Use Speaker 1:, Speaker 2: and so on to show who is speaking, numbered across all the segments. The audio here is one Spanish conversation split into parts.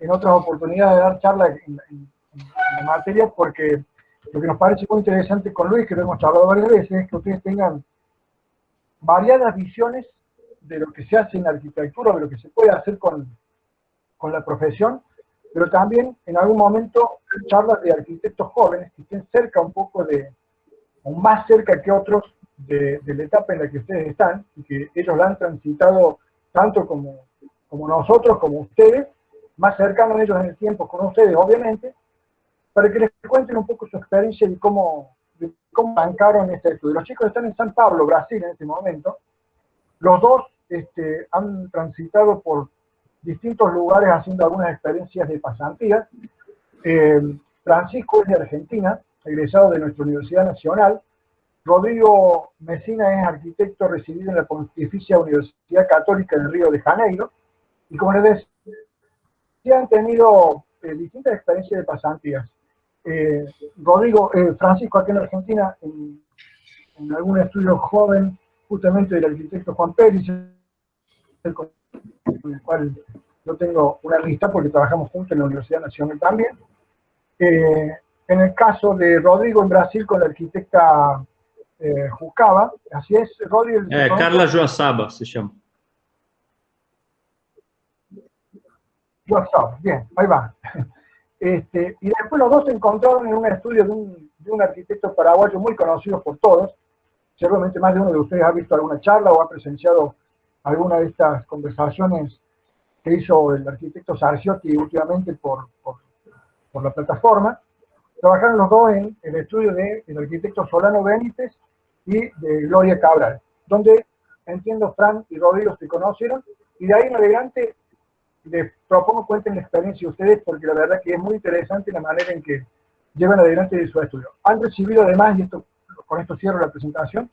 Speaker 1: en otras oportunidades de dar charlas en la materia, porque lo que nos parece muy interesante con Luis, que lo hemos charlado varias veces, es que ustedes tengan variadas visiones de lo que se hace en arquitectura, de lo que se puede hacer con la profesión, pero también en algún momento charlas de arquitectos jóvenes que estén cerca un poco o más cerca que otros de la etapa en la que ustedes están, y que ellos la han transitado tanto como nosotros, como ustedes, más cercanos a ellos en el tiempo con ustedes, obviamente, para que les cuenten un poco su experiencia de cómo arrancaron este estudio. Los chicos están en San Pablo, Brasil, en este momento. Los dos han transitado por distintos lugares haciendo algunas experiencias de pasantías. Francisco es de Argentina, egresado de nuestra Universidad Nacional. Rodrigo Mesina es arquitecto residido en la Pontificia Universidad Católica de Río de Janeiro. Y como les decía, han tenido distintas experiencias de pasantías. Francisco aquí en Argentina, en algún estudio joven, justamente del arquitecto Juan Pérez, con el cual yo tengo una amistad porque trabajamos juntos en la Universidad Nacional también. En el caso de Rodrigo en Brasil con la arquitecta Jucaba, así es, Rodrigo.
Speaker 2: Carla Joaçaba se llama.
Speaker 1: Joaçaba, bien, ahí va. Y después los dos se encontraron en un estudio de un arquitecto paraguayo muy conocido por todos. Seguramente más de uno de ustedes ha visto alguna charla o ha presenciado alguna de estas conversaciones que hizo el arquitecto Sarciotti últimamente por la plataforma. Trabajaron los dos en el estudio del arquitecto Solano Benítez y de Gloria Cabral, donde entiendo Fran y Rodrigo se conocieron, y de ahí en adelante les propongo cuenten la experiencia de ustedes, porque la verdad que es muy interesante la manera en que llevan adelante de su estudio. Han recibido además, y con esto cierro la presentación,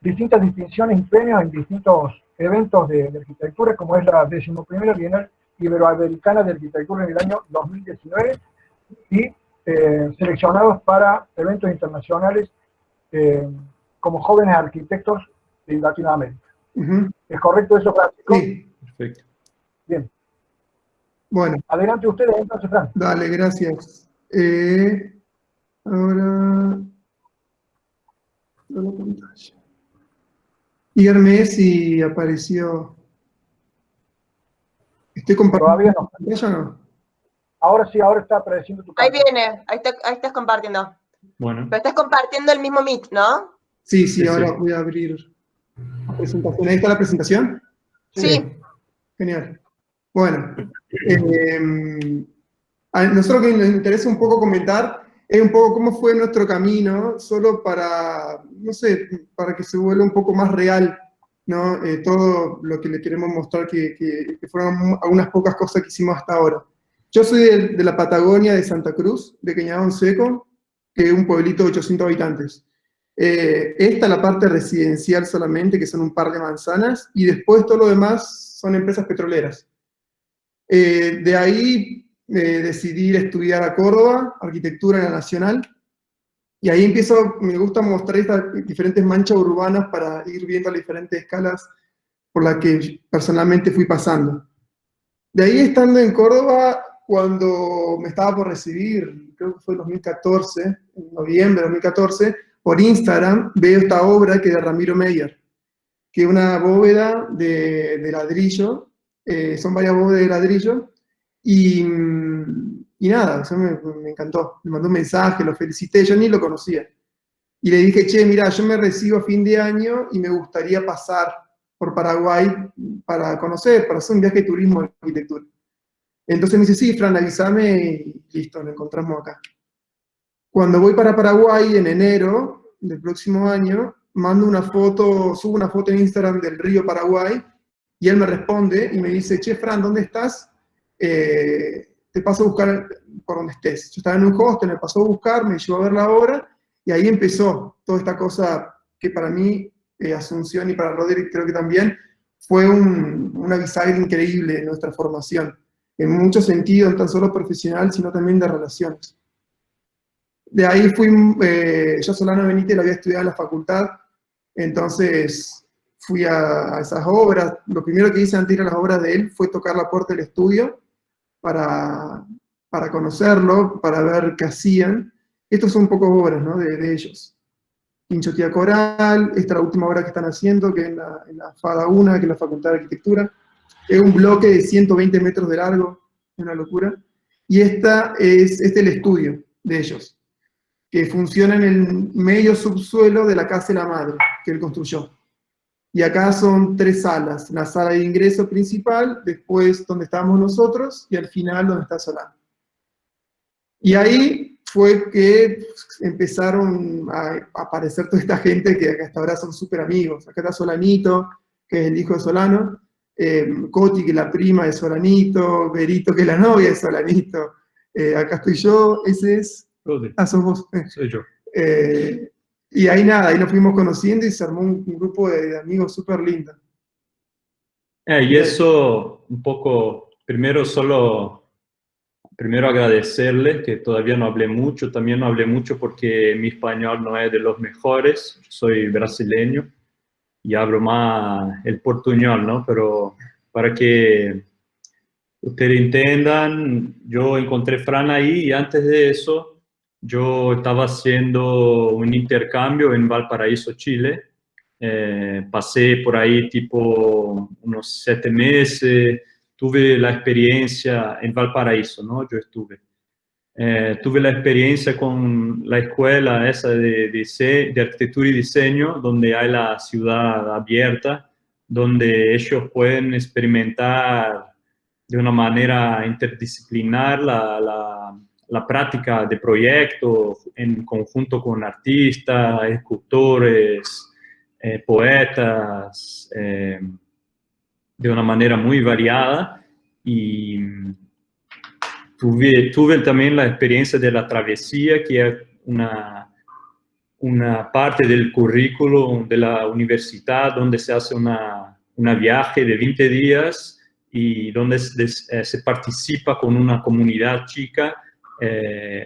Speaker 1: distintas distinciones y premios en distintos eventos de arquitectura, como es la 11ª Bienal Iberoamericana de Arquitectura en el año 2019, y seleccionados para eventos internacionales como jóvenes arquitectos de Latinoamérica. ¿Es correcto eso, Francisco?
Speaker 3: Sí.
Speaker 2: Perfecto.
Speaker 1: Bien.
Speaker 3: Bueno.
Speaker 1: Adelante ustedes entonces, Fran.
Speaker 3: Dale, gracias. Ahora... la pantalla. Díganme si apareció... ¿Estoy compartiendo?
Speaker 1: Todavía no.
Speaker 3: ¿Pantalla o no?
Speaker 1: Ahora sí, ahora está apareciendo tu
Speaker 4: Ahí
Speaker 1: pantalla.
Speaker 4: viene, ahí estás compartiendo.
Speaker 2: Bueno.
Speaker 4: Pero estás compartiendo el mismo Meet, ¿no?
Speaker 3: Sí,
Speaker 2: Sí,
Speaker 3: ahora
Speaker 2: sí.
Speaker 3: voy a abrir la presentación. ¿Ahí está la presentación?
Speaker 4: Sí.
Speaker 3: Genial. Bueno, a nosotros que nos interesa un poco comentar es un poco cómo fue nuestro camino, solo para, no sé, para que se vuelva un poco más real, ¿no? Todo lo que le queremos mostrar, que fueron algunas pocas cosas que hicimos hasta ahora. Yo soy de la Patagonia, de Santa Cruz, de Cañadón Seco, que es un pueblito de 800 habitantes. Esta es la parte residencial solamente, que son un par de manzanas, y después todo lo demás son empresas petroleras. De ahí decidí ir a estudiar a Córdoba, arquitectura en la Nacional, y ahí me gusta mostrar estas diferentes manchas urbanas para ir viendo las diferentes escalas por las que personalmente fui pasando. De ahí, estando en Córdoba, cuando me estaba por recibir, creo que fue en 2014, en noviembre de 2014, por Instagram veo esta obra que es de Ramiro Meyer, que es una bóveda de ladrillo, son varias bóvedas de ladrillo, y nada, o sea, me encantó. Me mandó un mensaje, lo felicité, yo ni lo conocía. Y le dije, che, mira, yo me recibo a fin de año y me gustaría pasar por Paraguay para conocer, para hacer un viaje de turismo de arquitectura. Entonces me dice, sí, Fran, avísame y listo, lo encontramos acá. Cuando voy para Paraguay en enero del próximo año, mando una foto, subo una foto en Instagram del río Paraguay, y él me responde y me dice, che, Fran, ¿dónde estás? Te paso a buscar por donde estés. Yo estaba en un hostel, me pasó a buscar, me llevó a ver la obra, y ahí empezó toda esta cosa que para mí, Asunción, y para Roderick creo que también, fue una bisagra increíble en nuestra formación, en muchos sentidos, no tan solo profesional, sino también de relaciones. De ahí yo Solano Benítez lo había estudiado en la facultad, entonces fui a esas obras. Lo primero que hice antes de ir a las obras de él fue tocar la puerta del estudio para, para conocerlo, para ver qué hacían. Estos son un poco obras, ¿no? de ellos. Quinchotía Coral, esta es la última obra que están haciendo, que es en la FADA 1, que es la Facultad de Arquitectura. Es un bloque de 120 metros de largo, es una locura. Y este es el estudio de ellos, que funciona en el medio subsuelo de la casa de la madre, que él construyó. Y acá son 3 salas, la sala de ingreso principal, después donde estábamos nosotros, y al final donde está Solano. Y ahí fue que empezaron a aparecer toda esta gente que hasta ahora son súper amigos. Acá está Solanito, que es el hijo de Solano, Coti, que es la prima de Solanito, Berito, que es la novia de Solanito, acá estoy yo, ese es...
Speaker 2: Rodri,
Speaker 3: Ah, sos vos.
Speaker 2: soy yo.
Speaker 3: Y ahí nada, ahí nos fuimos conociendo y se armó un grupo de amigos súper lindo.
Speaker 2: Y eso, un poco, primero agradecerles, que todavía no hablé mucho, también no hablé mucho porque mi español no es de los mejores, soy brasileño y hablo más el portuñol, ¿no? Pero para que ustedes entiendan, yo encontré Fran ahí y antes de eso yo estaba haciendo un intercambio en Valparaíso, Chile. Pasé por ahí tipo unos 7 meses, tuve la experiencia en Valparaíso, ¿no? Yo estuve. Tuve la experiencia con la escuela esa de arquitectura y diseño, donde hay la ciudad abierta, donde ellos pueden experimentar de una manera interdisciplinar la práctica de proyectos en conjunto con artistas, escultores, poetas, de una manera muy variada. Y tuve también la experiencia de la travesía, que es una parte del currículo de la universidad donde se hace una viaje de 20 días y donde se participa con una comunidad chica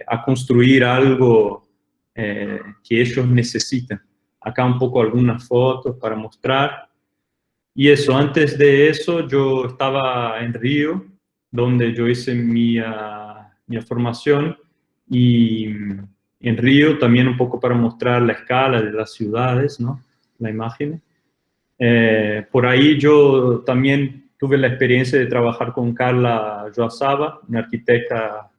Speaker 2: a construir algo que ellos necesitan. Acá un poco algunas fotos para mostrar. Y eso, antes de eso yo estaba en Río, donde yo hice mi formación, y en Río también un poco para mostrar la escala de las ciudades, ¿no? La imagen. Por ahí yo también tuve la experiencia de trabajar con Carla Joaçaba, una arquitecta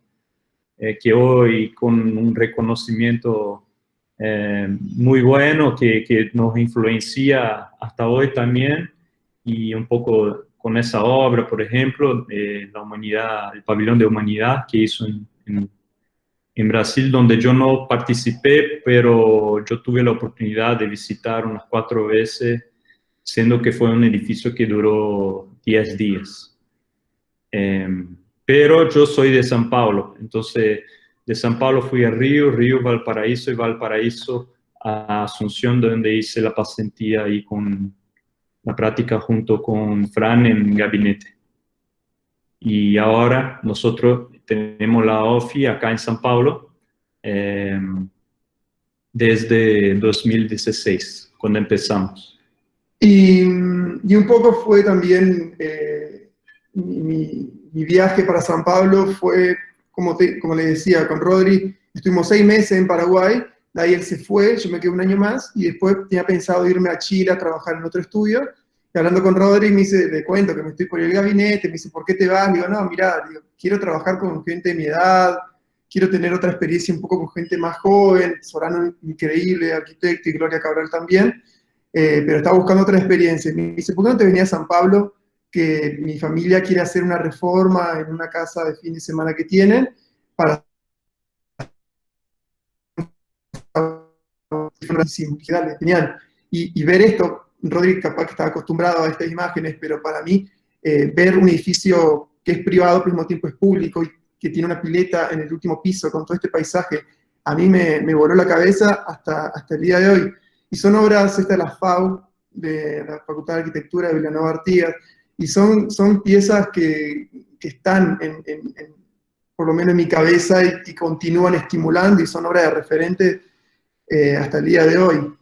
Speaker 2: que hoy con un reconocimiento muy bueno, que nos influencia hasta hoy también, y un poco con esa obra, por ejemplo, la humanidad, el pabellón de humanidad que hizo en Brasil, donde yo no participé, pero yo tuve la oportunidad de visitar unas 4 veces, siendo que fue un edificio que duró 10 días. Pero yo soy de São Paulo, entonces de São Paulo fui a Río, Valparaíso, y Valparaíso a Asunción, donde hice la pasantía ahí con la práctica junto con Fran en gabinete. Y ahora nosotros tenemos la OFI acá en São Paulo desde 2016, cuando empezamos.
Speaker 3: Y un poco fue también mi viaje para San Pablo fue, como le decía, con Rodri, estuvimos 6 meses en Paraguay, de ahí él se fue, yo me quedé 1 año más, y después tenía pensado irme a Chile a trabajar en otro estudio, y hablando con Rodri me dice, le cuento que me estoy por el gabinete, me dice, ¿por qué te vas? Digo, no, mirá, digo, quiero trabajar con gente de mi edad, quiero tener otra experiencia un poco con gente más joven, Sorano increíble, arquitecto, y Gloria Cabral también, pero estaba buscando otra experiencia. Me dice, ¿por qué no te venía a San Pablo? Que mi familia quiere hacer una reforma en una casa de fin de semana que tienen, para... Dale, genial. Y ver esto, Rodri capaz que estaba acostumbrado a estas imágenes, pero para mí, ver un edificio que es privado, pero al mismo tiempo es público, y que tiene una pileta en el último piso, con todo este paisaje, a mí me voló la cabeza hasta el día de hoy. Y son obras, esta de la FAU, de la Facultad de Arquitectura de Vilanova Artigas, y son piezas que están, por lo menos en mi cabeza, y continúan estimulando, y son obras de referente hasta el día de hoy.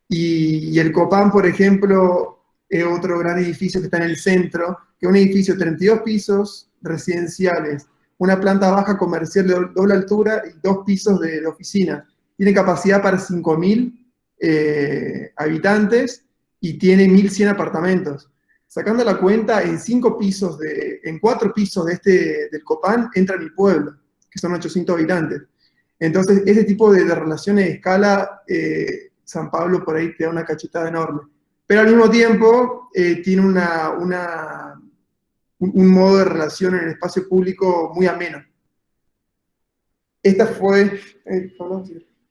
Speaker 3: Y el Copán, por ejemplo, es otro gran edificio que está en el centro, que un edificio de 32 pisos residenciales, una planta baja comercial de doble altura y 2 pisos de oficina, tiene capacidad para 5.000 habitantes y tiene 1.100 apartamentos. Sacando la cuenta, en 4 pisos del Copán entra mi pueblo, que son 800 habitantes. Entonces, ese tipo de relaciones de escala, San Pablo por ahí te da una cachetada enorme. Pero al mismo tiempo, tiene un modo de relación en el espacio público muy ameno. Esta fue...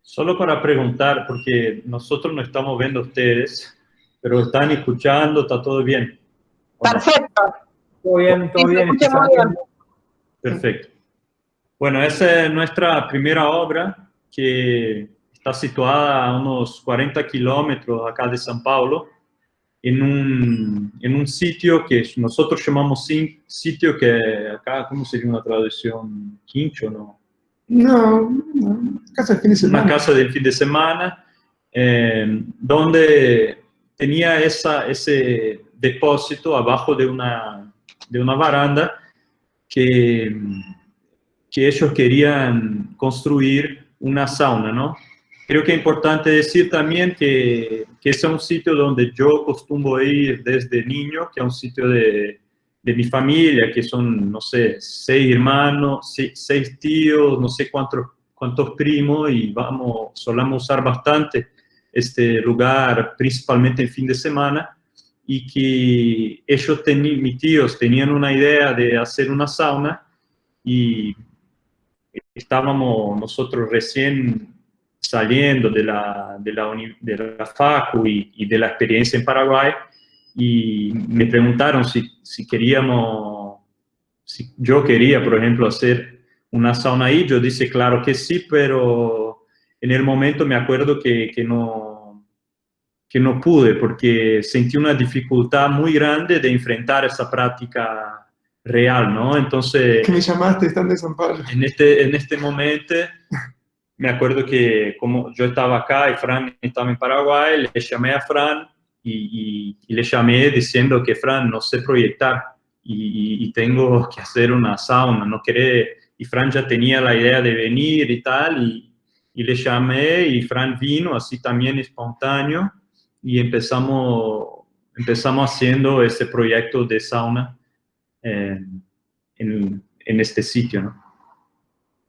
Speaker 2: Solo para preguntar, porque nosotros no estamos viendo a ustedes, pero están escuchando, ¿está todo bien?
Speaker 4: Perfecto.
Speaker 1: Todo bien,
Speaker 4: Sí, se escucha muy bien.
Speaker 2: Perfecto. Bueno, esa es nuestra primera obra, que está situada a unos 40 kilómetros acá de San Paulo, en un sitio que nosotros llamamos sitio, que acá, ¿cómo sería una traducción? Quincho, ¿no?
Speaker 3: No, casa del fin de semana.
Speaker 2: Una casa del fin de semana, donde tenía ese depósito abajo de una baranda que ellos querían construir una sauna, ¿no? Creo que es importante decir también que ese es un sitio donde yo acostumbro ir desde niño, que es un sitio de mi familia, que son, no sé, 6 hermanos, 6 tíos, no sé cuántos primos, y solemos usar bastante este lugar, principalmente en fin de semana, y que mis tíos tenían una idea de hacer una sauna, y estábamos nosotros recién saliendo de la Facu y de la experiencia en Paraguay, y me preguntaron si yo quería, por ejemplo, hacer una sauna ahí. Yo dije, claro que sí, pero en el momento me acuerdo que no pude, porque sentí una dificultad muy grande de enfrentar esa práctica real, ¿no? Entonces...
Speaker 3: Que me llamaste estando en San Pablo.
Speaker 2: En este momento, me acuerdo que como yo estaba acá y Fran estaba en Paraguay, le llamé a Fran y le llamé diciendo que Fran, no sé proyectar y tengo que hacer una sauna, no quería, y Fran ya tenía la idea de venir y tal, y le llamé y Fran vino así también espontáneo, y empezamos haciendo este proyecto de sauna en este sitio, ¿no?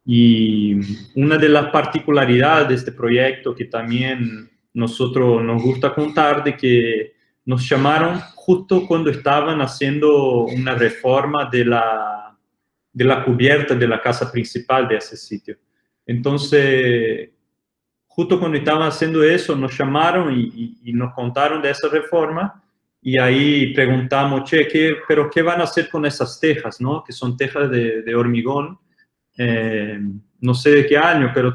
Speaker 2: Y una de las particularidades de este proyecto que también nosotros nos gusta contar, de que nos llamaron justo cuando estaban haciendo una reforma de la cubierta de la casa principal de ese sitio. Entonces, justo cuando estaban haciendo eso, nos llamaron y nos contaron de esa reforma, y ahí preguntamos, ¿pero qué van a hacer con esas tejas, ¿no? Que son tejas de hormigón. No sé de qué año, pero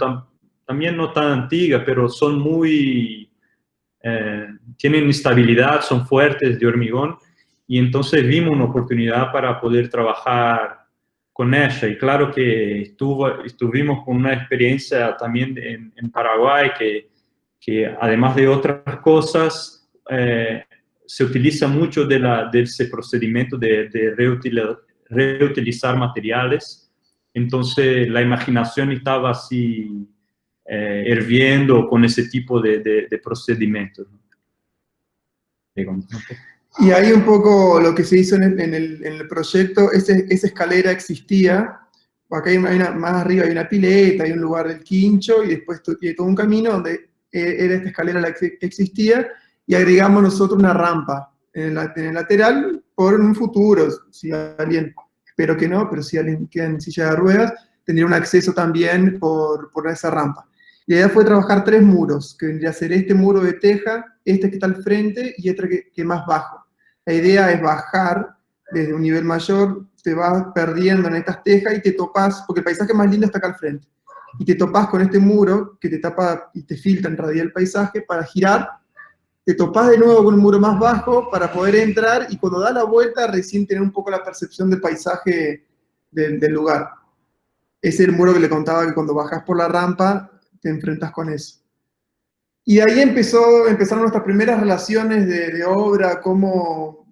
Speaker 2: también no tan antigua, pero son tienen estabilidad, son fuertes, de hormigón, y entonces vimos una oportunidad para poder trabajar con ella. Y claro que estuvimos con una experiencia también en Paraguay, que además de otras cosas, se utiliza mucho de ese procedimiento de reutilizar materiales. Entonces la imaginación estaba así hirviendo con ese tipo de procedimientos.
Speaker 3: Y ahí un poco lo que se hizo en el proyecto, esa escalera existía. Acá más arriba hay una pileta, hay un lugar del quincho, y después hay todo un camino donde era esta escalera la que existía, y agregamos nosotros una rampa en el lateral por un futuro, si alguien... Espero que no, pero si alguien queda en silla de ruedas, tendría un acceso también por esa rampa. La idea fue trabajar 3 muros, que vendría a ser este muro de teja, este que está al frente y este que más bajo. La idea es bajar desde un nivel mayor, te vas perdiendo en estas tejas y te topás, porque el paisaje más lindo está acá al frente, y te topás con este muro que te tapa y te filtra en realidad el paisaje para girar. Te topás de nuevo con un muro más bajo para poder entrar, y cuando da la vuelta recién tener un poco la percepción del paisaje del lugar. Ese es el muro que le contaba, que cuando bajás por la rampa te enfrentas con eso. Y de ahí empezaron nuestras primeras relaciones de obra, cómo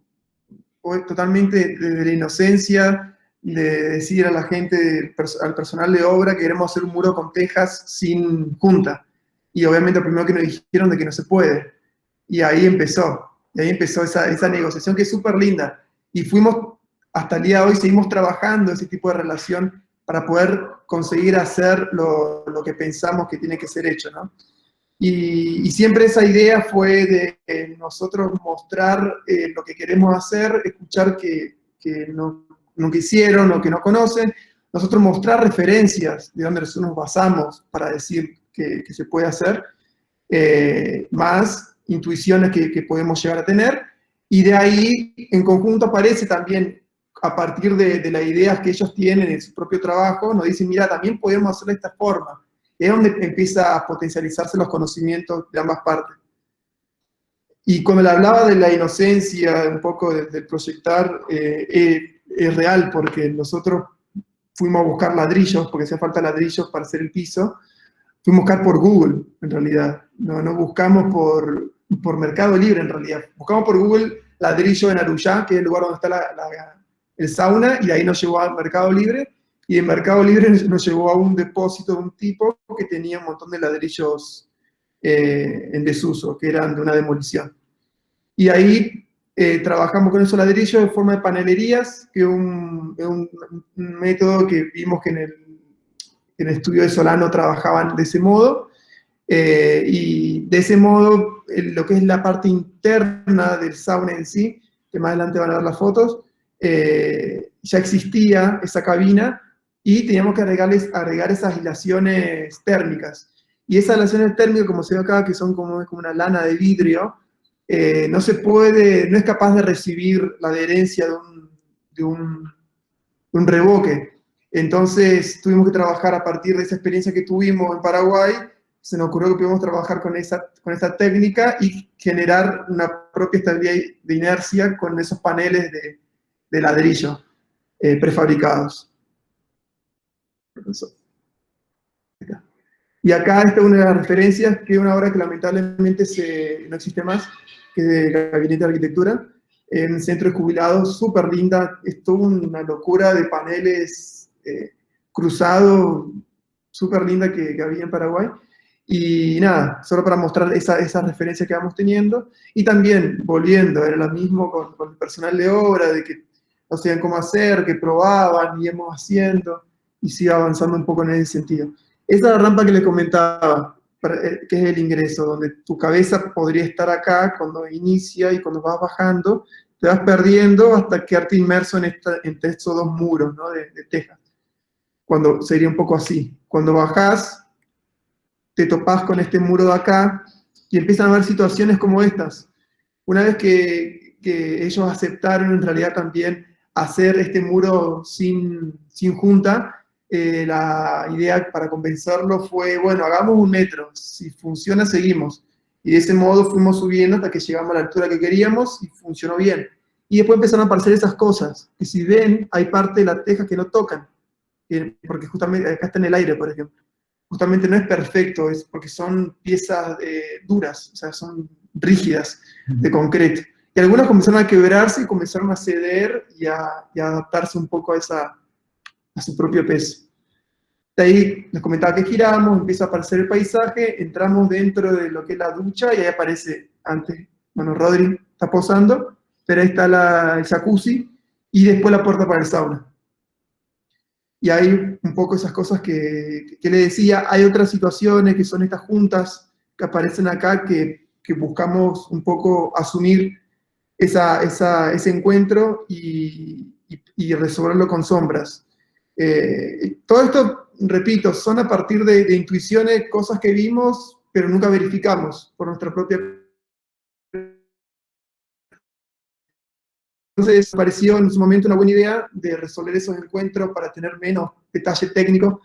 Speaker 3: totalmente desde la inocencia, de decir a la gente, al personal de obra, que queremos hacer un muro con tejas sin junta. Y obviamente lo primero que nos dijeron de que no se puede. Y ahí empezó esa negociación que es súper linda. Y fuimos, hasta el día de hoy, seguimos trabajando ese tipo de relación para poder conseguir hacer lo que pensamos que tiene que ser hecho, ¿no? Y siempre esa idea fue de nosotros mostrar lo que queremos hacer, escuchar que no quisieron o que no conocen, nosotros mostrar referencias de donde nosotros nos basamos para decir que se puede hacer, más intuiciones que podemos llegar a tener, y de ahí en conjunto aparece también, a partir de las ideas que ellos tienen en su propio trabajo, nos dicen, mira, también podemos hacerlo de esta forma. Es donde empieza a potencializarse los conocimientos de ambas partes. Y cuando le hablaba de la inocencia, un poco del proyectar, es real, porque nosotros fuimos a buscar ladrillos, porque hacía falta ladrillos para hacer el piso, fuimos a buscar por Google, en realidad. No buscamos por Mercado Libre, en realidad. Buscamos por Google ladrillo en Aruyá, que es el lugar donde está el sauna, y ahí nos llevó al Mercado Libre, y en Mercado Libre nos llevó a un depósito de un tipo que tenía un montón de ladrillos en desuso, que eran de una demolición. Y ahí trabajamos con esos ladrillos de forma de panelerías, que es un método que vimos que en el estudio de Solano trabajaban de ese modo, y de ese modo lo que es la parte interna del sauna en sí, que más adelante van a ver las fotos, ya existía esa cabina, y teníamos que agregar esas aislaciones térmicas. Y esas aislaciones térmicas, como se ve acá, que son como una lana de vidrio, no es capaz de recibir la adherencia de un revoque. Entonces tuvimos que trabajar a partir de esa experiencia que tuvimos en Paraguay, se nos ocurrió que podíamos trabajar con esa técnica y generar una propia estabilidad de inercia con esos paneles de ladrillo prefabricados. Y acá está una de las referencias, que es una obra que lamentablemente no existe más, que es del Gabinete de Arquitectura, en Centro de Jubilados, súper linda, es toda una locura de paneles cruzados, súper linda que había en Paraguay. Y nada, solo para mostrar esa referencia que vamos teniendo, y también, volviendo, era lo mismo con el personal de obra, de que no sabían cómo hacer, que probaban, y íbamos haciendo, y sigue avanzando un poco en ese sentido. Esa es la rampa que les comentaba, que es el ingreso, donde tu cabeza podría estar acá cuando inicia, y cuando vas bajando, te vas perdiendo hasta quedarte inmerso entre estos dos muros, ¿no? de tejas. Cuando sería un poco así. Cuando bajás, te topás con este muro de acá, y empiezan a haber situaciones como estas. Una vez que ellos aceptaron en realidad también hacer este muro sin junta, la idea para convencerlo fue, bueno, hagamos 1 metro, si funciona seguimos. Y de ese modo fuimos subiendo hasta que llegamos a la altura que queríamos y funcionó bien. Y después empezaron a aparecer esas cosas, que si ven, hay parte de la teja que no tocan, porque justamente acá está en el aire, por ejemplo. Justamente no es perfecto, es porque son piezas duras, o sea, son rígidas, de concreto. Y algunas comenzaron a quebrarse y comenzaron a ceder y a adaptarse un poco a su propio peso. De ahí les comentaba que giramos, empieza a aparecer el paisaje, entramos dentro de lo que es la ducha, y ahí aparece antes, bueno, Rodri está posando, pero ahí está el jacuzzi, y después la puerta para el sauna. Y hay un poco esas cosas que le decía. Hay otras situaciones que son estas juntas que aparecen acá, que buscamos un poco asumir ese encuentro y resolverlo con sombras. Todo esto, repito, son a partir de intuiciones, cosas que vimos, pero nunca verificamos por nuestra propia. Entonces pareció en su momento una buena idea de resolver esos encuentros para tener menos detalle técnico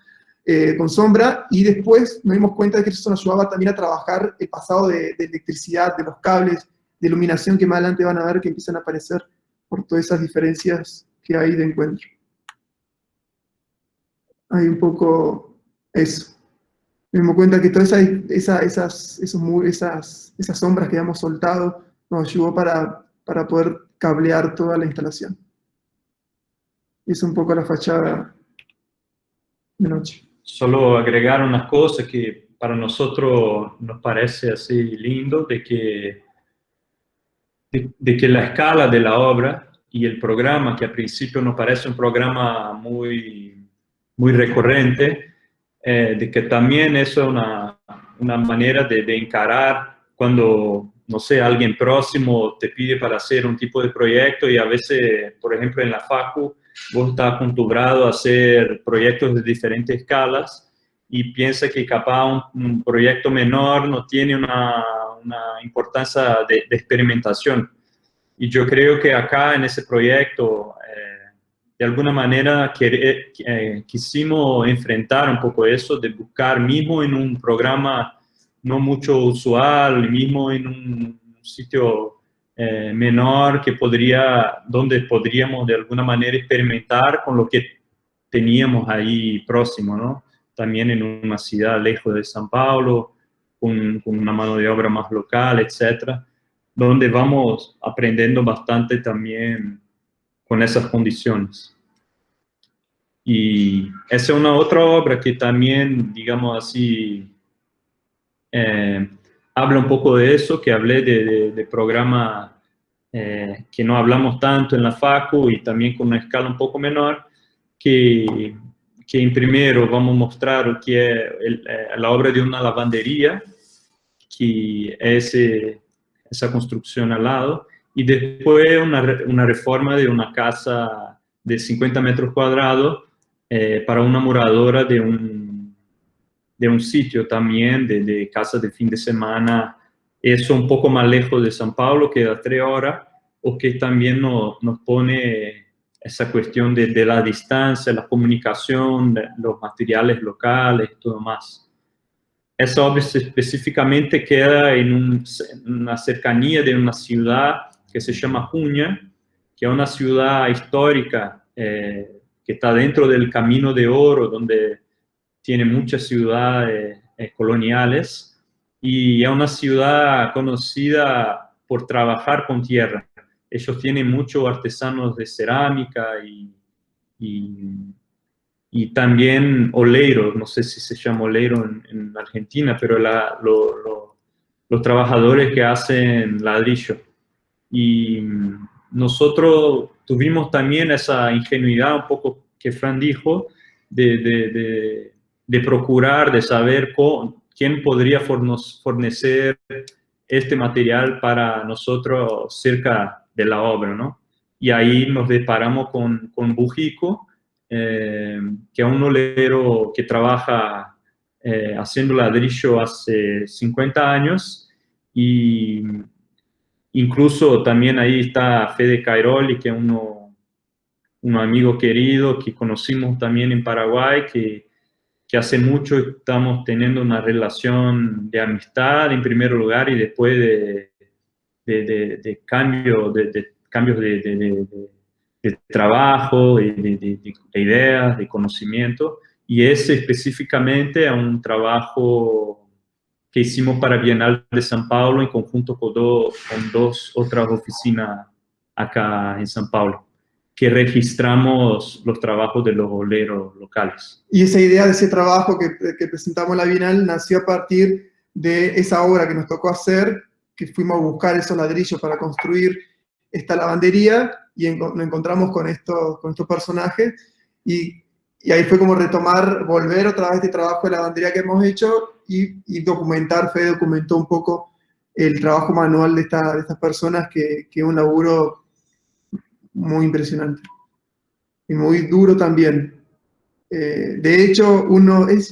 Speaker 3: con sombra, y después nos dimos cuenta de que eso nos ayudaba también a trabajar el pasado de electricidad, de los cables, de iluminación, que más adelante van a ver que empiezan a aparecer por todas esas diferencias que hay de encuentro. Hay un poco eso. Nos dimos cuenta que todas esas sombras que habíamos soltado nos ayudó para poder cablear toda la instalación. Es un poco la fachada de noche.
Speaker 2: Solo agregar una cosa que para nosotros nos parece así lindo, de que la escala de la obra y el programa, que al principio nos parece un programa muy recurrente, de que también es una manera de encarar cuando, no sé, alguien próximo te pide para hacer un tipo de proyecto y a veces, por ejemplo, en la facu, vos estás acostumbrado a hacer proyectos de diferentes escalas y piensa que capaz un proyecto menor no tiene una importancia de experimentación. Y yo creo que acá en ese proyecto, de alguna manera, quisimos enfrentar un poco eso, de buscar mismo en un programa no mucho usual, mismo en un sitio menor donde podríamos de alguna manera experimentar con lo que teníamos ahí próximo, ¿no? También en una ciudad lejos de San Paulo, con una mano de obra más local, etcétera, donde vamos aprendiendo bastante también con esas condiciones. Y esa es una otra obra que también, digamos así, habla un poco de eso, que hablé de programa que no hablamos tanto en la facu y también con una escala un poco menor, que en primero vamos a mostrar que es la obra de una lavandería, que es esa construcción al lado, y después una reforma de una casa de 50 metros cuadrados para una moradora de un sitio también, de casas de fin de semana, eso un poco más lejos de San Paulo, queda 3 horas, o que también nos pone esa cuestión de la distancia, la comunicación, los materiales locales y todo más. Esa obra específicamente queda en una cercanía de una ciudad que se llama Cunha, que es una ciudad histórica que está dentro del Camino de Oro, donde tiene muchas ciudades coloniales, y es una ciudad conocida por trabajar con tierra. Ellos tienen muchos artesanos de cerámica y también oleros, no sé si se llama olero en Argentina, pero los trabajadores que hacen ladrillo. Y nosotros tuvimos también esa ingenuidad un poco que Fran dijo, de procurar, de saber quién podría fornecer este material para nosotros cerca de la obra, ¿no? Y ahí nos deparamos con Bujico, que es un olero que trabaja haciendo ladrillo hace 50 años, y incluso también ahí está Fede Cairoli, que es un amigo querido que conocimos también en Paraguay, que hace mucho estamos teniendo una relación de amistad en primer lugar y después de cambios de trabajo, de ideas, de conocimiento. Y ese específicamente es un trabajo que hicimos para Bienal de San Paulo en conjunto con dos otras oficinas acá en San Paulo, que registramos los trabajos de los oleros locales.
Speaker 3: Y esa idea de ese trabajo que presentamos en la Bienal nació a partir de esa obra que nos tocó hacer, que fuimos a buscar esos ladrillos para construir esta lavandería, y nos encontramos con estos personajes, y ahí fue como volver otra vez este trabajo de lavandería que hemos hecho y documentar. Fede documentó un poco el trabajo manual de estas personas, que es un laburo muy impresionante y muy duro también. De hecho,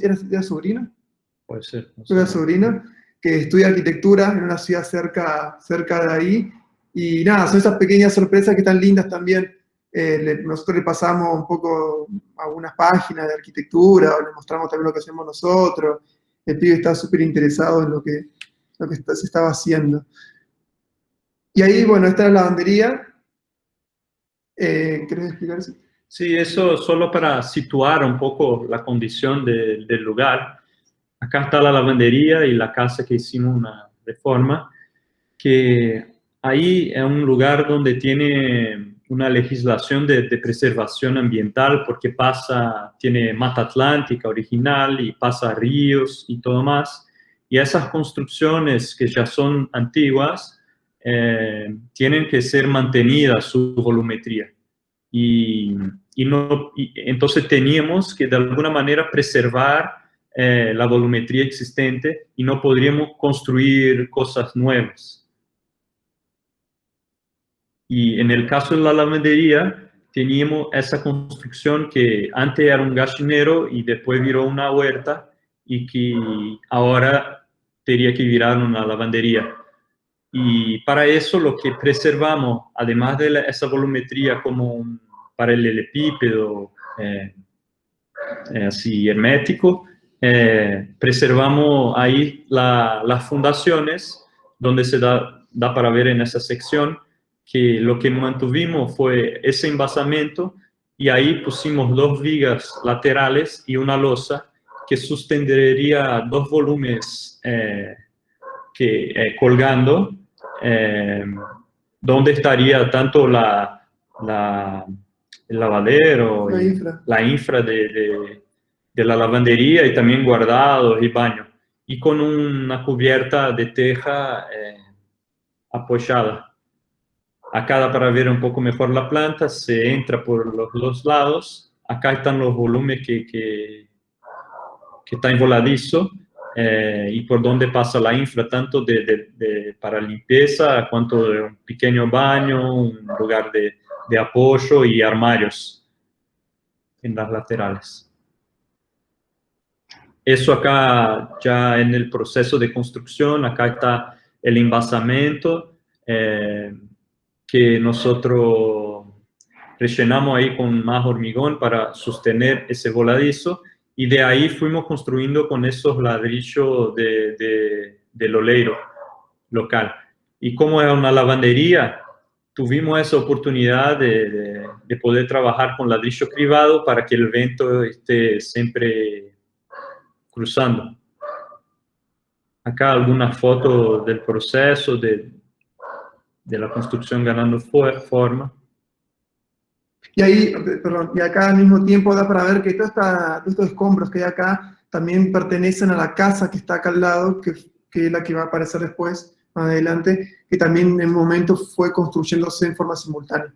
Speaker 3: ¿era sobrino?
Speaker 2: Puede ser. No sé.
Speaker 3: Era sobrino, que estudia arquitectura en una ciudad cerca de ahí. Y nada, son esas pequeñas sorpresas que están lindas también. Nosotros le pasamos un poco algunas páginas de arquitectura, o le mostramos también lo que hacemos nosotros. El pibe está súper interesado en lo que se estaba haciendo. Y ahí, bueno, esta es la lavandería. ¿Querés explicar eso?
Speaker 2: Sí, eso solo para situar un poco la condición del lugar. Acá está la lavandería y la casa que hicimos una reforma, que ahí es un lugar donde tiene una legislación de preservación ambiental porque tiene mata atlántica original y pasa ríos y todo más. Y esas construcciones que ya son antiguas tienen que ser mantenidas su volumetría. Entonces teníamos que de alguna manera preservar la volumetría existente y no podríamos construir cosas nuevas. Y en el caso de la lavandería, teníamos esa construcción que antes era un gallinero y después viró una huerta y que ahora tendría que virar una lavandería. Y para eso lo que preservamos, además de esa volumetría como un paralelepípedo así hermético, preservamos ahí las fundaciones, donde se da para ver en esa sección que lo que mantuvimos fue ese envasamiento y ahí pusimos 2 vigas laterales y una losa que sostendría 2 volúmenes colgando, donde estaría tanto el lavadero y la infra de la lavandería y también guardados y baño, y con una cubierta de teja apoyada. Acá para ver un poco mejor la planta, se entra por los 2 lados. Acá están los volúmenes que están voladizo y por donde pasa la infra, tanto para limpieza, cuanto de un pequeño baño, un lugar de apoyo y armarios en las laterales. Eso acá ya en el proceso de construcción, acá está el envasamiento que nosotros rellenamos ahí con más hormigón para sostener ese voladizo, y de ahí fuimos construyendo con esos ladrillos del oleiro local. Y como es una lavandería, tuvimos esa oportunidad de poder trabajar con ladrillo cribado para que el viento esté siempre cruzando. Acá algunas fotos del proceso de la construcción ganando forma.
Speaker 3: Y ahí, perdón, y acá al mismo tiempo da para ver que todos estos escombros que hay acá también pertenecen a la casa que está acá al lado, que es la que va a aparecer después, más adelante, que también en un momento fue construyéndose en forma simultánea.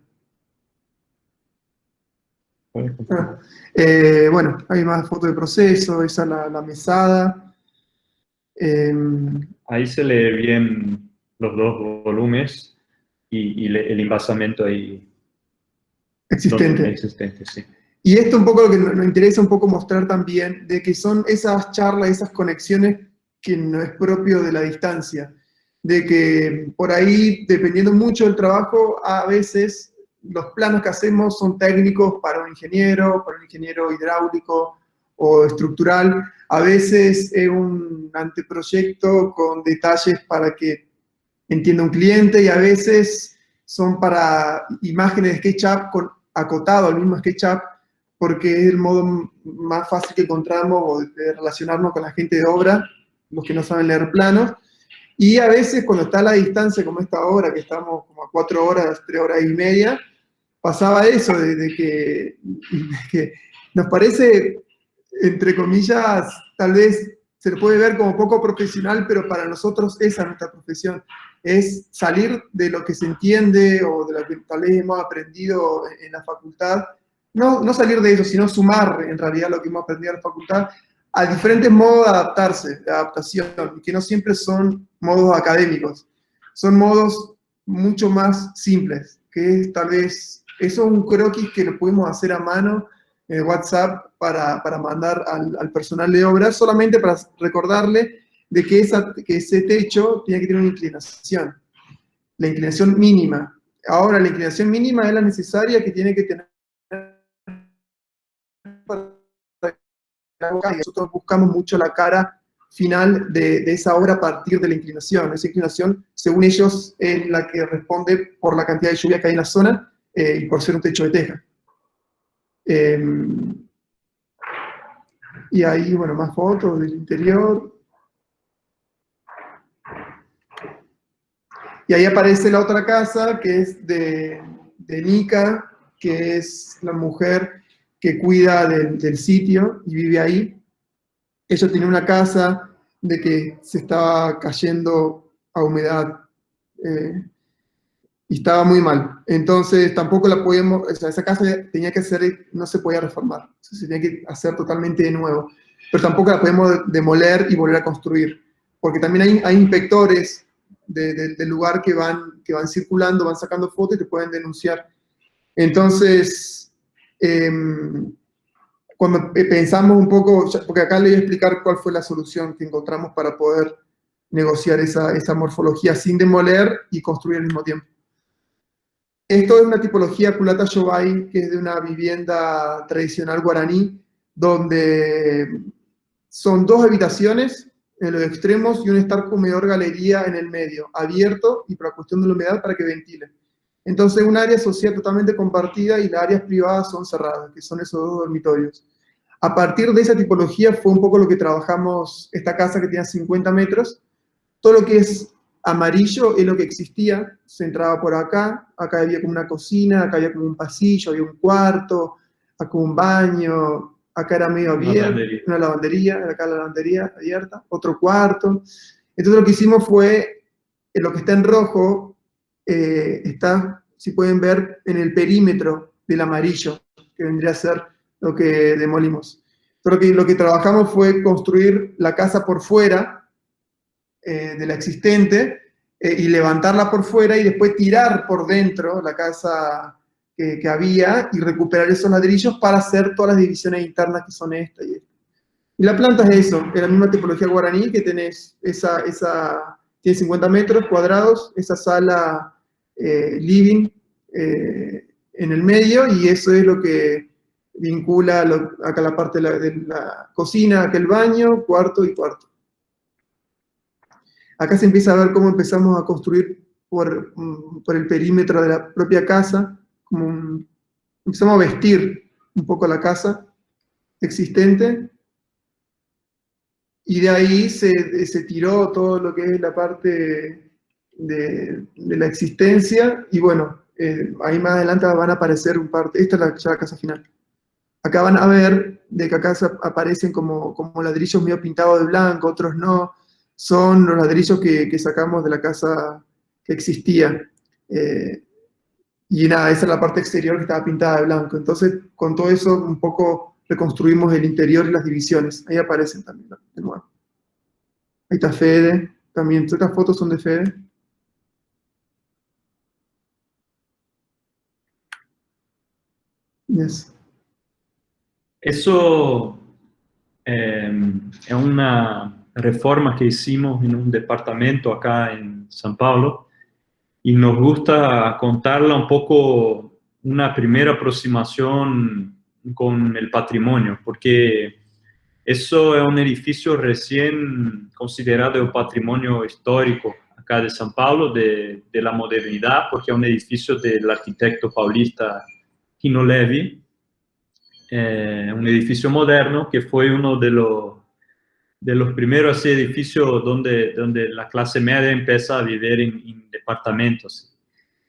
Speaker 3: Bueno, hay más fotos de proceso, esa es la mesada.
Speaker 2: Ahí se lee bien los 2 volúmenes y el envasamiento ahí existente, sí.
Speaker 3: Y esto un poco lo que nos interesa un poco mostrar también, de que son esas charlas, esas conexiones que no es propio de la distancia, de que por ahí, dependiendo mucho del trabajo, a veces los planos que hacemos son técnicos para un ingeniero hidráulico o estructural, a veces es un anteproyecto con detalles para que entienda un cliente, y a veces son para imágenes de SketchUp acotado al mismo SketchUp, porque es el modo más fácil que encontramos de relacionarnos con la gente de obra, los que no saben leer planos. Y a veces cuando está a la distancia, como esta obra, que estamos como a 4 horas, 3 horas y media, pasaba eso, de que nos parece, entre comillas, tal vez se lo puede ver como poco profesional, pero para nosotros esa es nuestra profesión. Es salir de lo que se entiende o de lo que tal vez hemos aprendido en la facultad, no salir de eso, sino sumar en realidad lo que hemos aprendido en la facultad a diferentes modos de adaptarse, de adaptación, que no siempre son modos académicos, son modos mucho más simples, que es tal vez, eso es un croquis que lo podemos hacer a mano en WhatsApp para mandar al personal de obra, solamente para recordarle de que ese techo tiene que tener una inclinación, la inclinación mínima. Ahora, la inclinación mínima es la necesaria que tiene que tener para que nosotros buscamos mucho la cara final de esa obra a partir de la inclinación. Esa inclinación, según ellos, es la que responde por la cantidad de lluvia que hay en la zona y por ser un techo de teja. Y ahí, bueno, más fotos del interior. Y ahí aparece la otra casa, que es de Nika, que es la mujer que cuida del sitio y vive ahí. Ella tiene una casa de que se estaba cayendo a humedad y estaba muy mal. Entonces tampoco la podíamos, o sea, esa casa tenía que ser, no se podía reformar, se tenía que hacer totalmente de nuevo, pero tampoco la podemos demoler y volver a construir, porque también hay inspectores del lugar que van circulando, van sacando fotos y te pueden denunciar. Entonces, cuando pensamos un poco, porque acá le voy a explicar cuál fue la solución que encontramos para poder negociar esa morfología sin demoler y construir al mismo tiempo. Esto es una tipología culata yobai, que es de una vivienda tradicional guaraní, donde son 2 habitaciones en los extremos y un estar comedor galería en el medio, abierto y por la cuestión de la humedad para que ventile. Entonces un área social totalmente compartida y las áreas privadas son cerradas, que son esos 2 dormitorios. A partir de esa tipología fue un poco lo que trabajamos esta casa que tenía 50 metros. Todo lo que es amarillo es lo que existía, se entraba por acá, acá había como una cocina, acá había como un pasillo, había un cuarto, acá un baño, acá era medio abierto, una lavandería, acá la lavandería abierta, otro cuarto. Entonces lo que hicimos fue, lo que está en rojo, está, si pueden ver, en el perímetro del amarillo, que vendría a ser lo que demolimos. Entonces lo que trabajamos fue construir la casa por fuera, de la existente, y levantarla por fuera y después tirar por dentro la casa que había y recuperar esos ladrillos para hacer todas las divisiones internas que son esta y esta. Y la planta es eso, es la misma tipología guaraní, que tenés tiene 50 metros cuadrados, esa sala living en el medio, y eso es lo que vincula acá la parte de la cocina, acá el baño, cuarto y cuarto. Acá se empieza a ver cómo empezamos a construir por el perímetro de la propia casa, empezamos a vestir un poco la casa existente, y de ahí se tiró todo lo que es la parte de la existencia, y bueno, ahí más adelante van a aparecer esta es ya la casa final. Acá van a ver de que acá aparecen como ladrillos medio pintados de blanco, otros no. Son los ladrillos que sacamos de la casa que existía. Y nada, esa es la parte exterior que estaba pintada de blanco. Entonces, con todo eso, un poco reconstruimos el interior y las divisiones. Ahí aparecen también, de nuevo. Ahí está Fede, también. Estas fotos son de Fede. Yes.
Speaker 2: Eso es una reforma que hicimos en un departamento acá en San Pablo, y nos gusta contarla un poco, una primera aproximación con el patrimonio, porque eso es un edificio recién considerado patrimonio histórico acá de San Pablo, de la modernidad, porque es un edificio del arquitecto paulista Rino Levi, un edificio moderno que fue uno de los primeros edificios donde la clase media empieza a vivir en departamentos.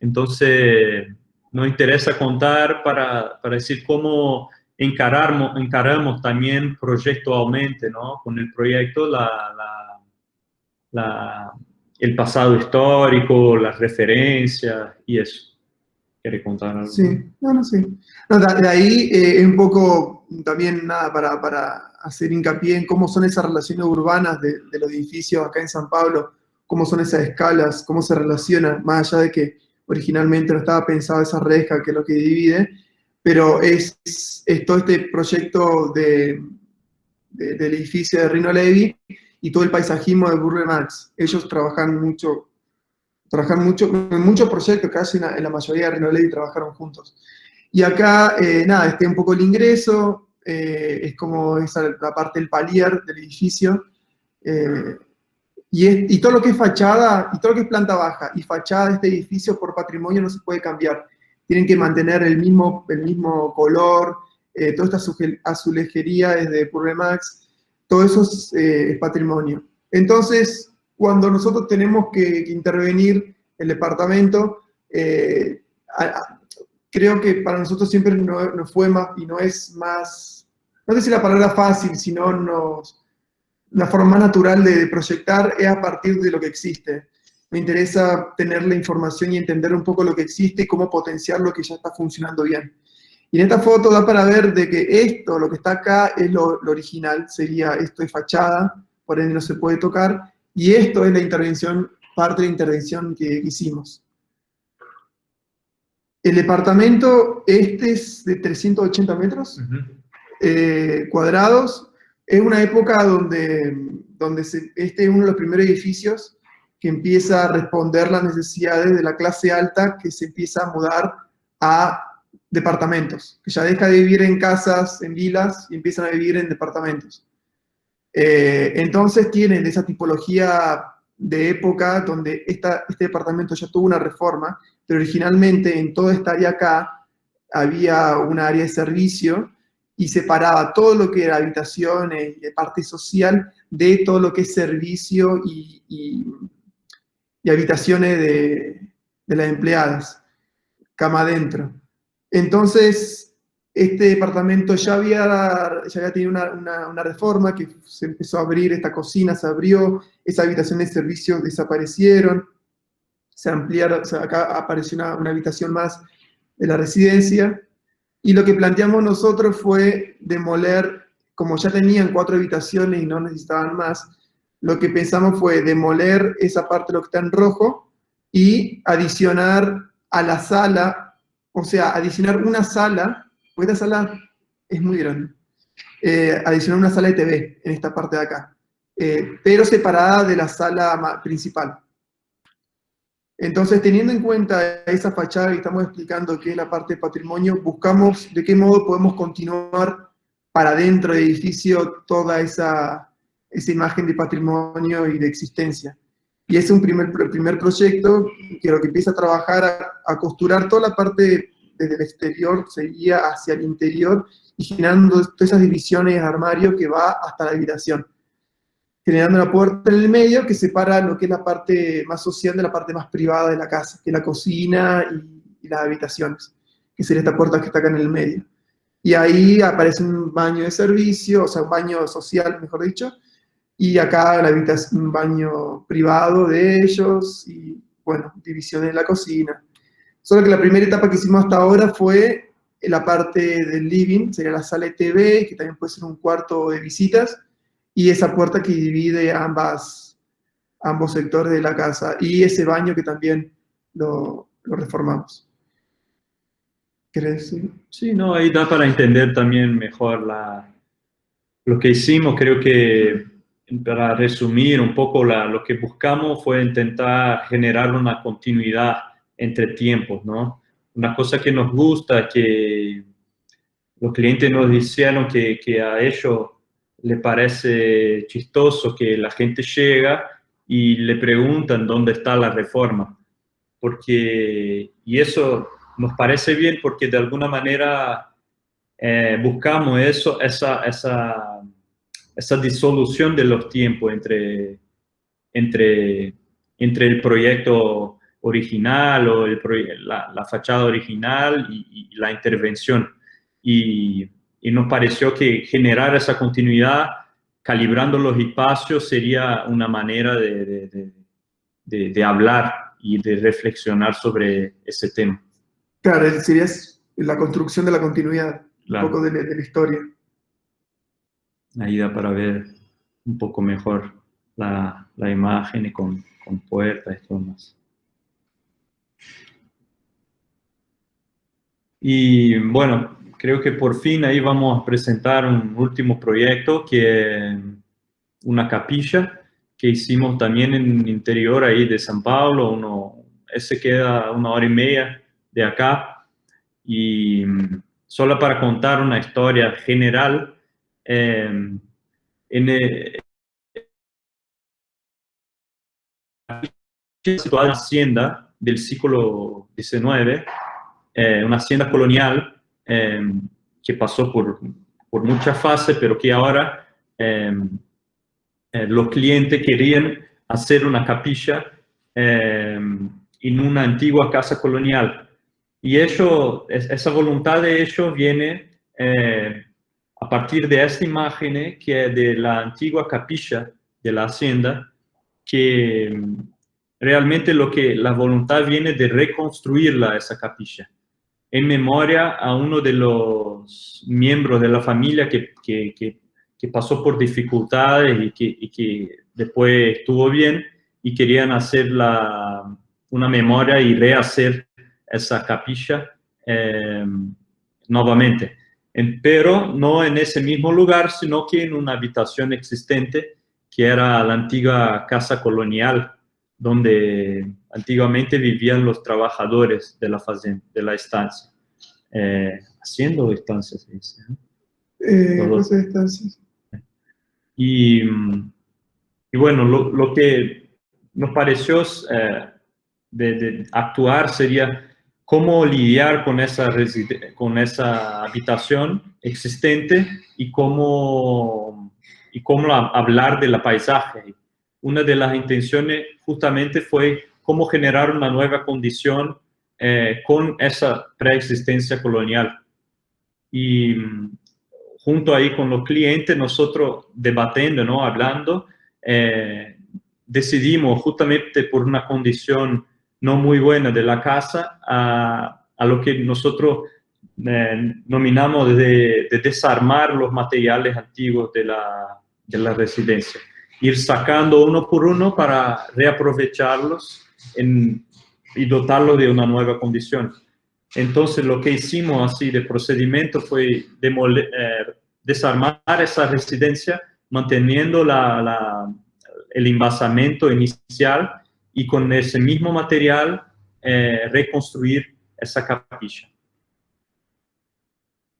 Speaker 2: Entonces, nos interesa contar para decir cómo encaramos también proyectualmente, ¿no? Con el proyecto el pasado histórico, las referencias y eso. ¿Quiere contar algo?
Speaker 3: Sí, sí. No, de ahí es un poco también nada para hacer hincapié en cómo son esas relaciones urbanas de los edificios acá en San Pablo, cómo son esas escalas, cómo se relacionan, más allá de que originalmente no estaba pensado esa reja que es lo que divide, pero es todo este proyecto del edificio de Rino Levi y todo el paisajismo de Burle Marx. Ellos trabajan mucho en muchos proyectos, casi en la mayoría de Rino Levi trabajaron juntos. Y acá, nada, este un poco el ingreso, es como la parte del palier del edificio, y todo lo que es fachada, y todo lo que es planta baja, y fachada de este edificio por patrimonio no se puede cambiar. Tienen que mantener el mismo color, toda esta azulejería es de Burle Marx, todo eso es patrimonio. Entonces, cuando nosotros tenemos que intervenir el departamento. Creo que para nosotros siempre no fue más, y no es más, no sé si la palabra fácil, sino una forma más natural de proyectar es a partir de lo que existe. Me interesa tener la información y entender un poco lo que existe y cómo potenciar lo que ya está funcionando bien. Y en esta foto da para ver de que esto, lo que está acá, es lo original, sería esto de fachada, por ende no se puede tocar, y esto es la intervención, parte de la intervención que hicimos. El departamento, este es de 380 metros cuadrados. Es una época donde este es uno de los primeros edificios que empieza a responder las necesidades de la clase alta que se empieza a mudar a departamentos, que ya deja de vivir en casas, en vilas, y empiezan a vivir en departamentos. Entonces tienen esa tipología de época donde este departamento ya tuvo una reforma, pero originalmente en toda esta área acá había un área de servicio y separaba todo lo que era habitaciones y parte social de todo lo que es servicio y habitaciones de las empleadas, cama adentro. Entonces, este departamento ya había tenido una reforma, que se empezó a abrir, esta cocina se abrió, esa habitación de servicio desaparecieron, se ampliaron, o sea, acá apareció una habitación más de la residencia, y lo que planteamos nosotros fue demoler, como ya tenían 4 habitaciones y no necesitaban más, lo que pensamos fue demoler esa parte de lo que está en rojo y adicionar a la sala, o sea, adicionar una sala, porque esta sala es muy grande, adicionar una sala de TV en esta parte de acá, pero separada de la sala principal. Entonces, teniendo en cuenta esa fachada que estamos explicando, que es la parte de patrimonio, buscamos de qué modo podemos continuar para dentro del edificio toda esa imagen de patrimonio y de existencia. Y es un primer proyecto que lo que empieza a trabajar, a costurar toda la parte desde el exterior, seguía hacia el interior, y generando todas esas divisiones de armario que va hasta la habitación, generando una puerta en el medio que separa lo que es la parte más social de la parte más privada de la casa, que es la cocina y las habitaciones, que sería esta puerta que está acá en el medio. Y ahí aparece un baño de servicio, o sea, un baño social, mejor dicho, y acá la habitación, un baño privado de ellos, y bueno, divisiones en la cocina. Solo que la primera etapa que hicimos hasta ahora fue la parte del living, sería la sala de TV, que también puede ser un cuarto de visitas, y esa puerta que divide ambos sectores de la casa, y ese baño que también lo reformamos. ¿Querés decir?
Speaker 2: Sí, no, ahí da para entender también mejor lo que hicimos. Creo que, para resumir un poco, lo que buscamos fue intentar generar una continuidad entre tiempos, ¿no? Una cosa que nos gusta, que los clientes nos dijeron que a ellos les parece chistoso, que la gente llega y le preguntan dónde está la reforma. Y eso nos parece bien, porque de alguna manera buscamos esa disolución de los tiempos entre el proyecto original o la fachada original y la intervención. Y nos pareció que generar esa continuidad, calibrando los espacios, sería una manera de hablar y de reflexionar sobre ese tema.
Speaker 3: Claro, sería la construcción de la continuidad,
Speaker 2: Claro.
Speaker 3: un poco de la historia.
Speaker 2: Ahí da para ver un poco mejor la imagen, y con puertas y todo más. Y bueno, creo que por fin ahí vamos a presentar un último proyecto, que es una capilla que hicimos también en el interior ahí de San Paulo. Ese queda 1h30 de acá. Y solo para contar una historia general, situada en una hacienda del siglo XIX, una hacienda colonial que pasó por muchas fases, pero que ahora los clientes querían hacer una capilla, en una antigua casa colonial. Y esa voluntad de ellos viene a partir de esta imagen que es de la antigua capilla de la hacienda, que realmente la voluntad viene de reconstruirla, esa capilla, en memoria a uno de los miembros de la familia que pasó por dificultades y que después estuvo bien, y querían hacer una memoria y rehacer esa capilla nuevamente. Pero no en ese mismo lugar, sino que en una habitación existente, que era la antigua casa colonial, donde antiguamente vivían los trabajadores de la fazenda, de la estancia. Haciendo estancias, dice, ¿no?
Speaker 3: Estancias.
Speaker 2: Y bueno, lo que nos pareció de actuar sería cómo lidiar con esa habitación existente y cómo hablar de la paisaje. Una de las intenciones justamente fue cómo generar una nueva condición con esa preexistencia colonial. Y junto ahí con los clientes, nosotros debatiendo, ¿no? Hablando, decidimos justamente por una condición no muy buena de la casa a lo que nosotros nominamos de desarmar los materiales antiguos de la residencia. Ir sacando uno por uno para reaprovecharlos y dotarlos de una nueva condición. Entonces, lo que hicimos así de procedimiento fue desarmar esa residencia, manteniendo el envasamiento inicial, y con ese mismo material reconstruir esa capilla.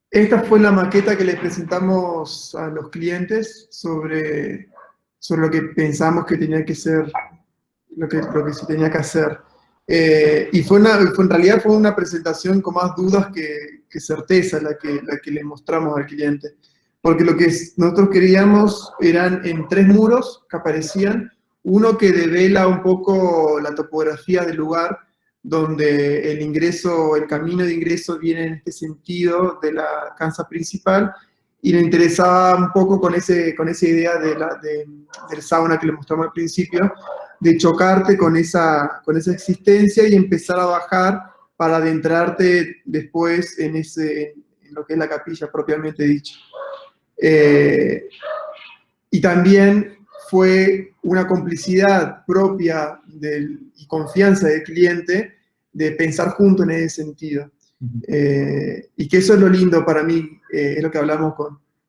Speaker 3: Esta fue la maqueta que les presentamos a los clientes sobre lo que pensamos que tenía que ser, lo que se tenía que hacer. Y en realidad fue una presentación con más dudas que certeza la que le mostramos al cliente. Porque lo que nosotros queríamos eran en 3 muros que aparecían, uno que devela un poco la topografía del lugar, donde el camino de ingreso viene en este sentido de la casa principal, y le interesaba un poco con esa idea del sauna que le mostramos al principio, de chocarte con esa existencia y empezar a bajar para adentrarte después en lo que es la capilla propiamente dicha. Y también fue una complicidad propia y confianza del cliente de pensar junto en ese sentido. Y que eso es lo lindo para mí, es lo que hablamos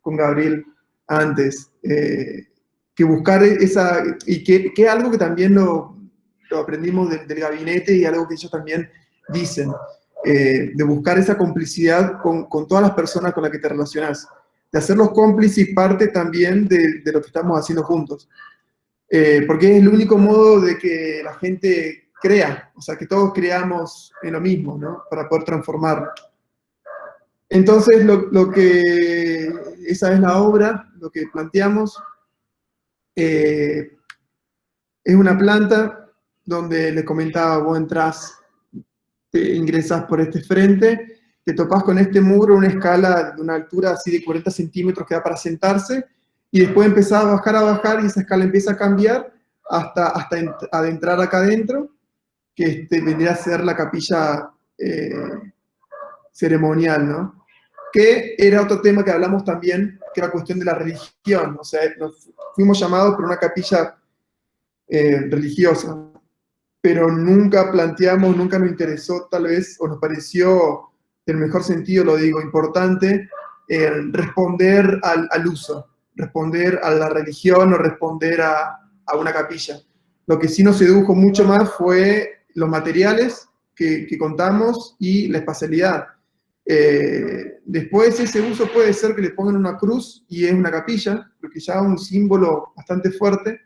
Speaker 3: con Gabriel antes, que buscar y que es algo que también lo aprendimos del gabinete, y algo que ellos también dicen, de buscar esa complicidad con todas las personas con las que te relacionas, de hacerlos cómplices y parte también de lo que estamos haciendo juntos. Porque es el único modo de que la gente crea, o sea, que todos creamos en lo mismo, ¿no? Para poder transformarlo. Entonces, esa es la obra, lo que planteamos. Es una planta donde les comentaba, vos entrás, ingresás por este frente, te topás con este muro, una escala de una altura así de 40 centímetros que da para sentarse, y después empezás a bajar, y esa escala empieza a cambiar hasta adentrar acá adentro, que vendría a ser la capilla ceremonial, ¿no? Que era otro tema que hablamos también, que era cuestión de la religión. O sea, nos fuimos llamados por una capilla religiosa, pero nunca planteamos, nunca nos interesó tal vez, o nos pareció, en el mejor sentido lo digo, importante, responder al uso, responder a la religión o responder a una capilla. Lo que sí nos sedujo mucho más fue los materiales que contamos y la espacialidad. Después ese uso puede ser que le pongan una cruz y es una capilla, porque ya es un símbolo bastante fuerte,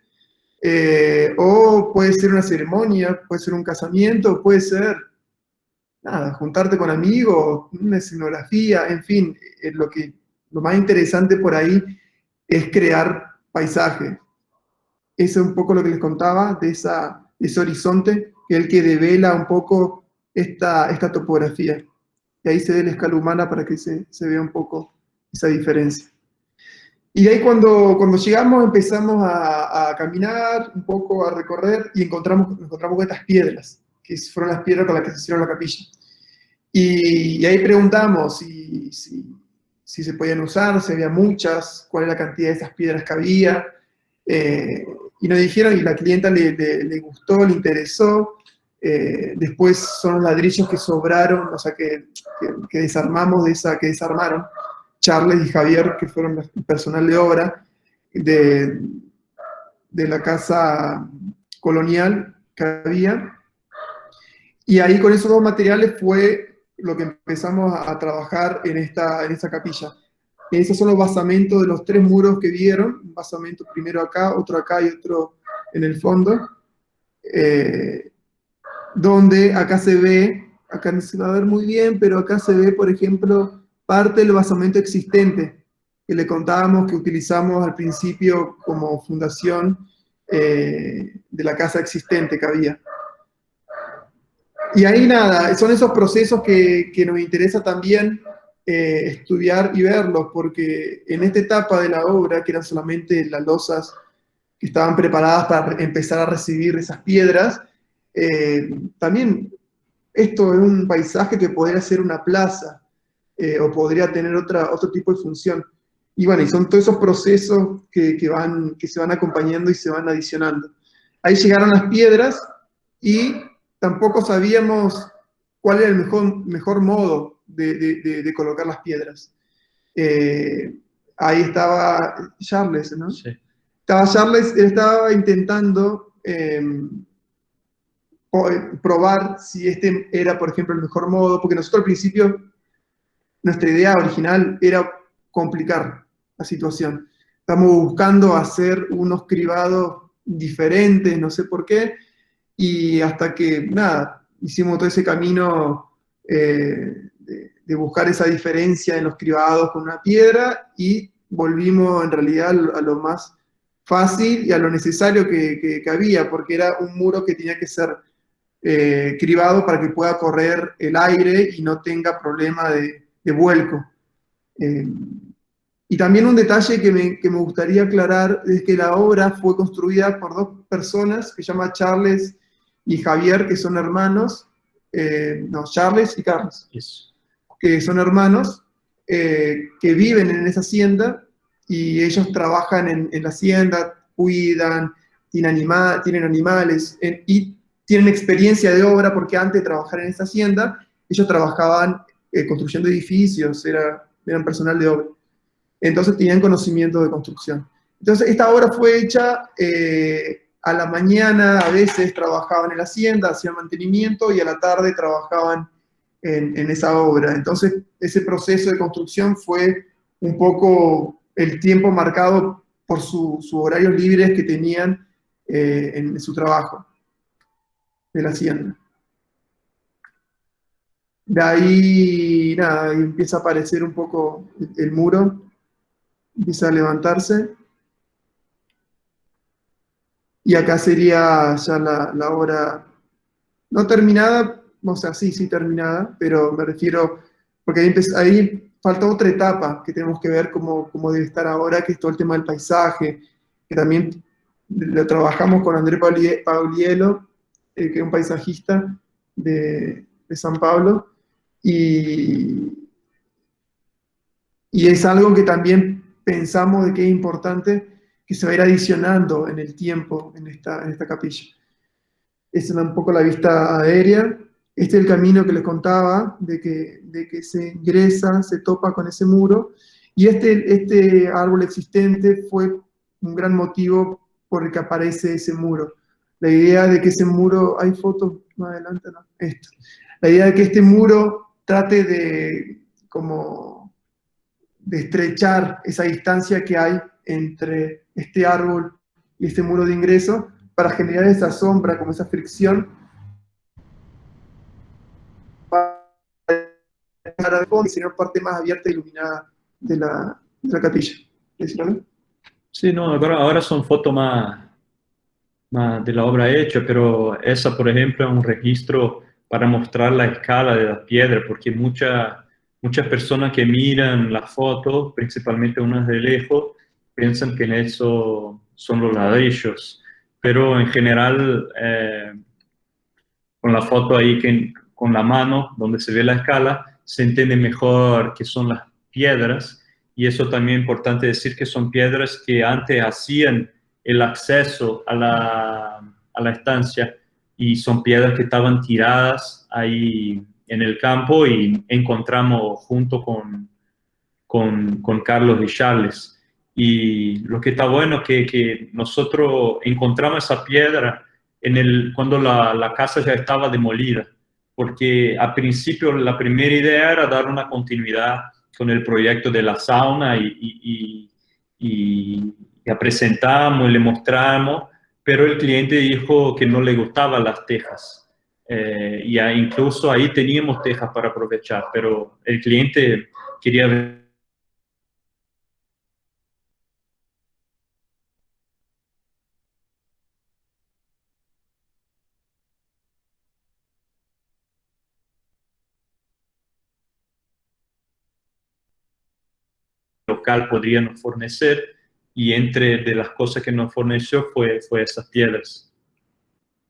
Speaker 3: o puede ser una ceremonia, puede ser un casamiento, puede ser nada, juntarte con amigos, una escenografía, en fin, lo más interesante por ahí es crear paisaje. Eso es un poco lo que les contaba de ese horizonte que es el que devela un poco esta topografía. Y ahí se ve la escala humana para que se vea un poco esa diferencia. Y de ahí cuando llegamos empezamos a caminar un poco, a recorrer, y encontramos con estas piedras, que fueron las piedras con las que se hicieron la capilla. Y ahí preguntamos si se podían usar, si había muchas, cuál era la cantidad de esas piedras que había. Y nos dijeron, y la clienta le gustó, le interesó. Después son los ladrillos que sobraron, o sea, que desarmamos que desarmaron Charles y Javier, que fueron el personal de obra de la casa colonial que había. Y ahí con esos dos materiales fue lo que empezamos a trabajar en esta capilla. Esos son los basamentos de los 3 muros que vieron, un basamento primero acá y otro en el fondo, donde acá se ve, acá no se va a ver muy bien, pero acá se ve, por ejemplo, parte del basamento existente, que le contábamos que utilizamos al principio como fundación de la casa existente que había. Y ahí nada, son esos procesos que nos interesa también estudiar y verlos, porque en esta etapa de la obra, que eran solamente las losas que estaban preparadas para empezar a recibir esas piedras, también esto es un paisaje que podría ser una plaza, o podría tener otro tipo de función. Y bueno, y son todos esos procesos que se van acompañando y se van adicionando. Ahí llegaron las piedras y tampoco sabíamos cuál era el mejor modo de colocar las piedras. Ahí estaba Charles, ¿no?
Speaker 2: Sí.
Speaker 3: Estaba Charles, él estaba intentando probar si este era, por ejemplo, el mejor modo, porque nosotros al principio, nuestra idea original era complicar la situación. Estamos buscando hacer unos cribados diferentes, no sé por qué, y hasta que, nada, hicimos todo ese camino de buscar esa diferencia en los cribados con una piedra, y volvimos en realidad a lo más fácil y a lo necesario que había, porque era un muro que tenía que ser cribado para que pueda correr el aire y no tenga problema de vuelco. Y también un detalle que me gustaría aclarar es que la obra fue construida por 2 personas que se llaman Charles y Javier, que son hermanos, no, Charles y Carlos,
Speaker 2: Yes.
Speaker 3: que son hermanos, que viven en esa hacienda, y ellos trabajan en la hacienda, cuidan, tienen animales, y tienen experiencia de obra, porque antes de trabajar en esa hacienda, ellos trabajaban construyendo edificios, eran personal de obra. Entonces tenían conocimiento de construcción. Entonces esta obra fue hecha a la mañana, a veces trabajaban en la hacienda, hacían mantenimiento, y a la tarde trabajaban en esa obra. Entonces ese proceso de construcción fue un poco el tiempo marcado por sus horarios libres que tenían en su trabajo de la hacienda. De ahí, nada, empieza a aparecer un poco el muro, empieza a levantarse, y acá sería ya la obra no terminada, o sea, sí terminada, pero me refiero, porque ahí falta otra etapa que tenemos que ver cómo debe estar ahora, que es todo el tema del paisaje, que también lo trabajamos con André Paulielo, que es un paisajista de San Pablo, y es algo que también pensamos de que es importante, que se va a ir adicionando en el tiempo en esta capilla. Esa es un poco la vista aérea. Este es el camino que les contaba, de que se ingresa, se topa con ese muro, y este árbol existente fue un gran motivo por el que aparece ese muro. La idea de que ese muro, hay fotos más adelante, ¿no? Esto. La idea de que este muro trate de estrechar esa distancia que hay entre este árbol y este muro de ingreso, para generar esa sombra, como esa fricción, para diseñar parte más abierta e iluminada de la capilla. ¿Sí?
Speaker 2: Sí, no, ahora son fotos más de la obra hecha, pero esa, por ejemplo, es un registro para mostrar la escala de la piedra, porque muchas personas que miran la foto, principalmente unas de lejos, piensan que en eso son los ladrillos, pero en general, con la foto ahí, con la mano, donde se ve la escala, se entiende mejor que son las piedras, y eso también es importante decir que son piedras que antes hacían el acceso a la estancia, y son piedras que estaban tiradas ahí en el campo y encontramos junto con Carlos y Charles. Y lo que está bueno es que nosotros encontramos esa piedra cuando la casa ya estaba demolida, porque al principio la primera idea era dar una continuidad con el proyecto de la sauna y la presentamos y le mostramos, pero el cliente dijo que no le gustaban las tejas. Incluso ahí teníamos tejas para aprovechar, pero el cliente quería ver local podría nos fornecer, y entre de las cosas que nos forneció fue esas piedras.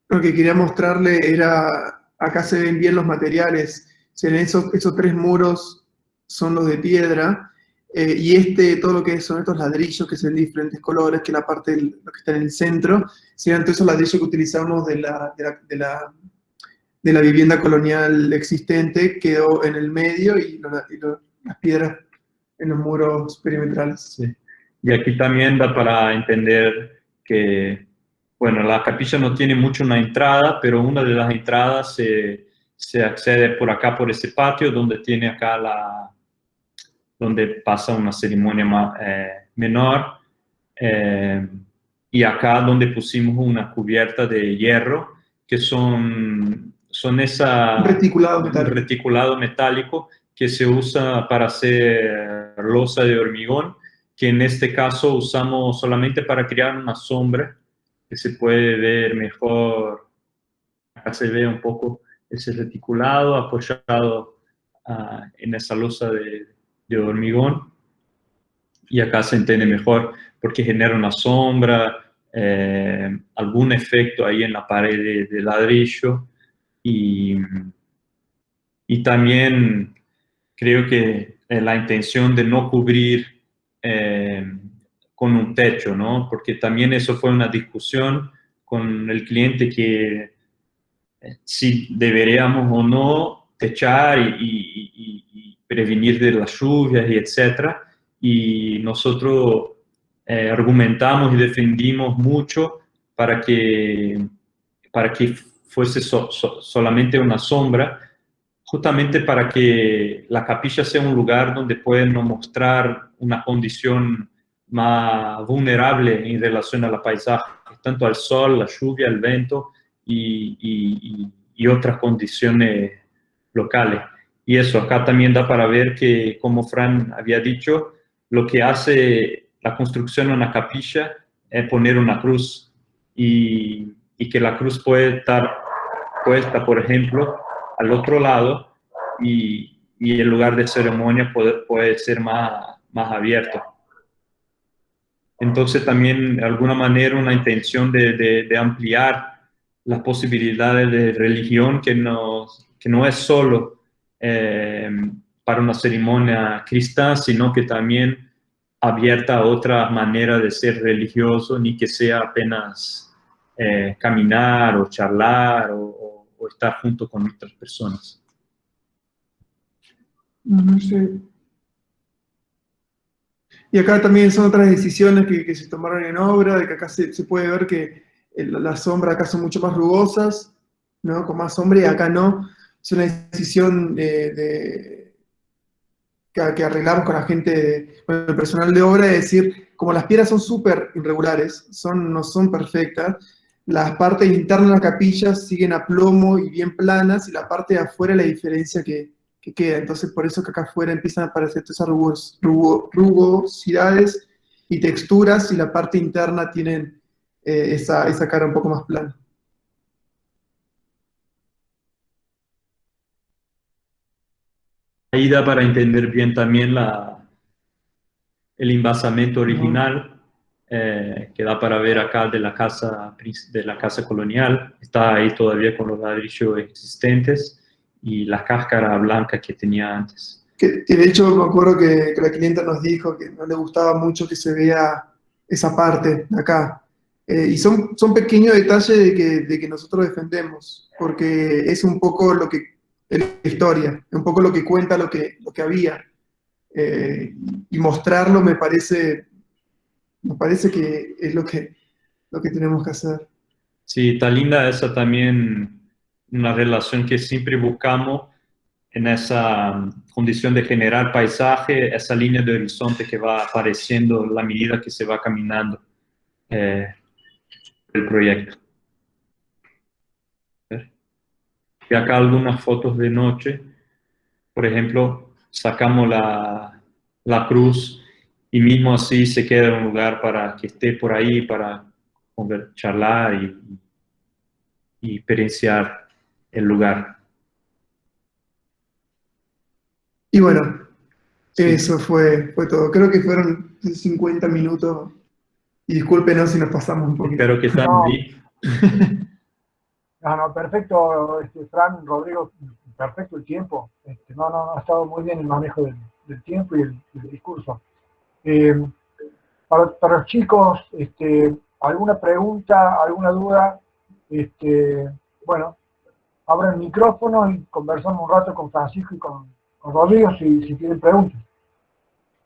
Speaker 3: Lo que quería mostrarle era, acá se ven bien los materiales, esos 3 muros son los de piedra, y todo lo que son estos ladrillos que se ven de diferentes colores, que la parte lo que está en el centro, serían todos esos ladrillos que utilizamos de la vivienda colonial existente, quedó en el medio, y las piedras en los muros perimetrales.
Speaker 2: Sí. Y aquí también da para entender que, bueno, la capilla no tiene mucho una entrada, pero una de las entradas se accede por acá, por ese patio, donde tiene acá donde pasa una ceremonia menor, y acá donde pusimos una cubierta de hierro, que son reticulado metálico que se usa para hacer losa de hormigón, que en este caso usamos solamente para crear una sombra, que se puede ver mejor. Acá se ve un poco ese reticulado apoyado en esa losa de hormigón, y acá se entiende mejor porque genera una sombra, algún efecto ahí en la pared de ladrillo, y también creo que la intención de no cubrir con un techo, ¿no? Porque también eso fue una discusión con el cliente, que si deberíamos o no techar y prevenir de las lluvias y etcétera. Y nosotros argumentamos y defendimos mucho para que fuese solamente una sombra, justamente para que la capilla sea un lugar donde pueden mostrar una condición más vulnerable en relación a la paisaje, tanto al sol, la lluvia, el viento y otras condiciones locales. Y eso acá también da para ver que, como Fran había dicho, lo que hace la construcción de una capilla es poner una cruz, y que la cruz puede estar puesta, por ejemplo, al otro lado, y el lugar de ceremonia puede ser más abierto. Entonces también, de alguna manera, una intención de ampliar las posibilidades de religión, que no es solo para una ceremonia cristiana, sino que también abierta a otra manera de ser religioso, ni que sea apenas caminar o charlar o estar junto con otras personas.
Speaker 3: No sé. Y acá también son otras decisiones que se tomaron en obra, de que acá se puede ver que las sombras acá son mucho más rugosas, ¿no? Con más sombra, y acá no. Es una decisión que arreglamos con la gente, con el personal de obra, de decir, como las piedras son súper irregulares, no son perfectas, las partes internas de la capilla siguen a plomo y bien planas, y la parte de afuera la diferencia que queda. Entonces, por eso que acá afuera empiezan a aparecer todas esas rugosidades y texturas, y la parte interna tienen esa cara un poco más plana.
Speaker 2: Ahí da para entender bien también el embasamento
Speaker 3: Ujú.
Speaker 2: original, que da para ver acá de la casa colonial. Está ahí todavía con los ladrillos existentes y la cáscara blanca que tenía antes.
Speaker 3: Que de hecho me acuerdo que la clienta nos dijo que no le gustaba mucho que se vea esa parte de acá. Y son pequeños detalles de que nosotros defendemos, porque es un poco lo que es la historia, un poco lo que cuenta lo que había. Eh, y mostrarlo me parece que es lo que tenemos que hacer.
Speaker 2: Sí, está linda esa también, una relación que siempre buscamos en esa condición de generar paisaje, esa línea de horizonte que va apareciendo a la medida que se va caminando el proyecto. Y acá algunas fotos de noche, por ejemplo, sacamos la cruz y mismo así se queda un lugar para que esté por ahí, para charlar y experienciar el lugar.
Speaker 3: Y bueno,
Speaker 2: Sí,
Speaker 3: eso fue todo. Creo que fueron 50 minutos. Y discúlpenos si nos pasamos un poquito.
Speaker 2: espero que estén
Speaker 1: No,
Speaker 2: ahí.
Speaker 1: no, perfecto, Fran, Rodrigo, perfecto el tiempo. No, ha estado muy bien el manejo del tiempo y el discurso. Eh, para los chicos, ¿alguna pregunta, alguna duda? Bueno, abran el micrófono y conversamos un rato con Francisco y con Rodrigo si tienen preguntas.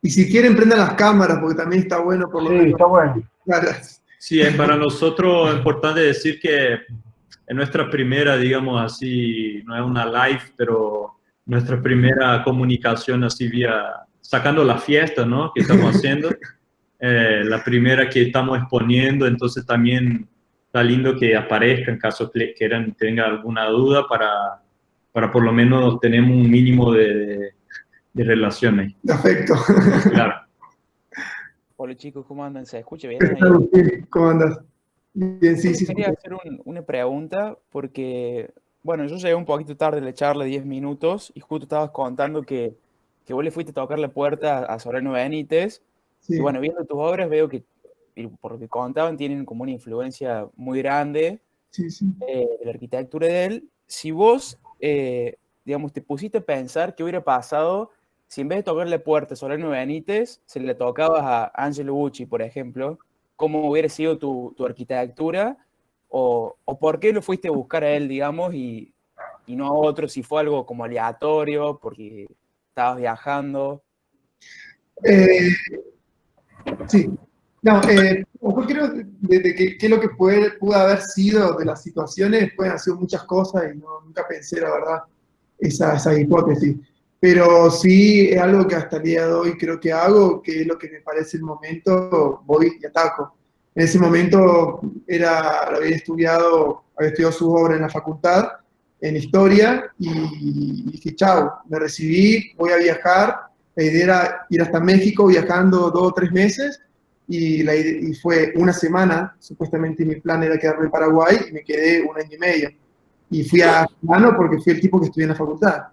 Speaker 3: Y si quieren, prendan las cámaras, porque también está bueno por lo
Speaker 1: Sí,
Speaker 3: menos.
Speaker 1: está bueno.
Speaker 2: Sí, es para nosotros importante decir que en nuestra primera, digamos así, no es una live, pero nuestra primera comunicación así vía, sacando la fiesta, ¿no? Que estamos haciendo, la primera que estamos exponiendo, entonces también está lindo que aparezca en caso que quieran, tengan alguna duda para por lo menos tener un mínimo de relaciones.
Speaker 3: De afecto.
Speaker 2: Claro.
Speaker 5: Hola chicos, ¿cómo andan? ¿Se escucha bien ahí?
Speaker 3: ¿Cómo andas? Bien,
Speaker 5: Yo
Speaker 3: sí,
Speaker 5: les
Speaker 3: sí.
Speaker 5: quería hacer una pregunta porque, bueno, yo llegué un poquito tarde a la charla, 10 minutos, y justo estabas contando que vos le fuiste a tocar la puerta a Solano Benítez, y
Speaker 3: Sí,
Speaker 5: bueno, viendo tus obras veo que, y por lo que contaban, tienen como una influencia muy grande
Speaker 3: sí, sí.
Speaker 5: de la arquitectura de él. Si vos, digamos, te pusiste a pensar qué hubiera pasado si en vez de tocarle puerta a Solano Benítez, se le tocabas a Angelo Bucci, por ejemplo, ¿cómo hubiera sido tu arquitectura? O por qué lo fuiste a buscar a él, digamos, y no a otro, si fue algo como aleatorio, porque estabas viajando?
Speaker 3: Eh, sí. No, yo creo de que lo que pudo haber sido de las situaciones, pueden haber sido muchas cosas y nunca pensé, la verdad, esa hipótesis. Pero sí es algo que hasta el día de hoy creo que hago, que es lo que me parece el momento, voy y ataco. En ese momento había estudiado su obra en la facultad, en historia, y dije, chao, me recibí, voy a viajar. La idea era ir hasta México viajando 2 o 3 meses, y fue una semana, supuestamente mi plan era quedarme en Paraguay, y me quedé 1 año y medio. Y fui a mano porque fui el tipo que estudié en la facultad.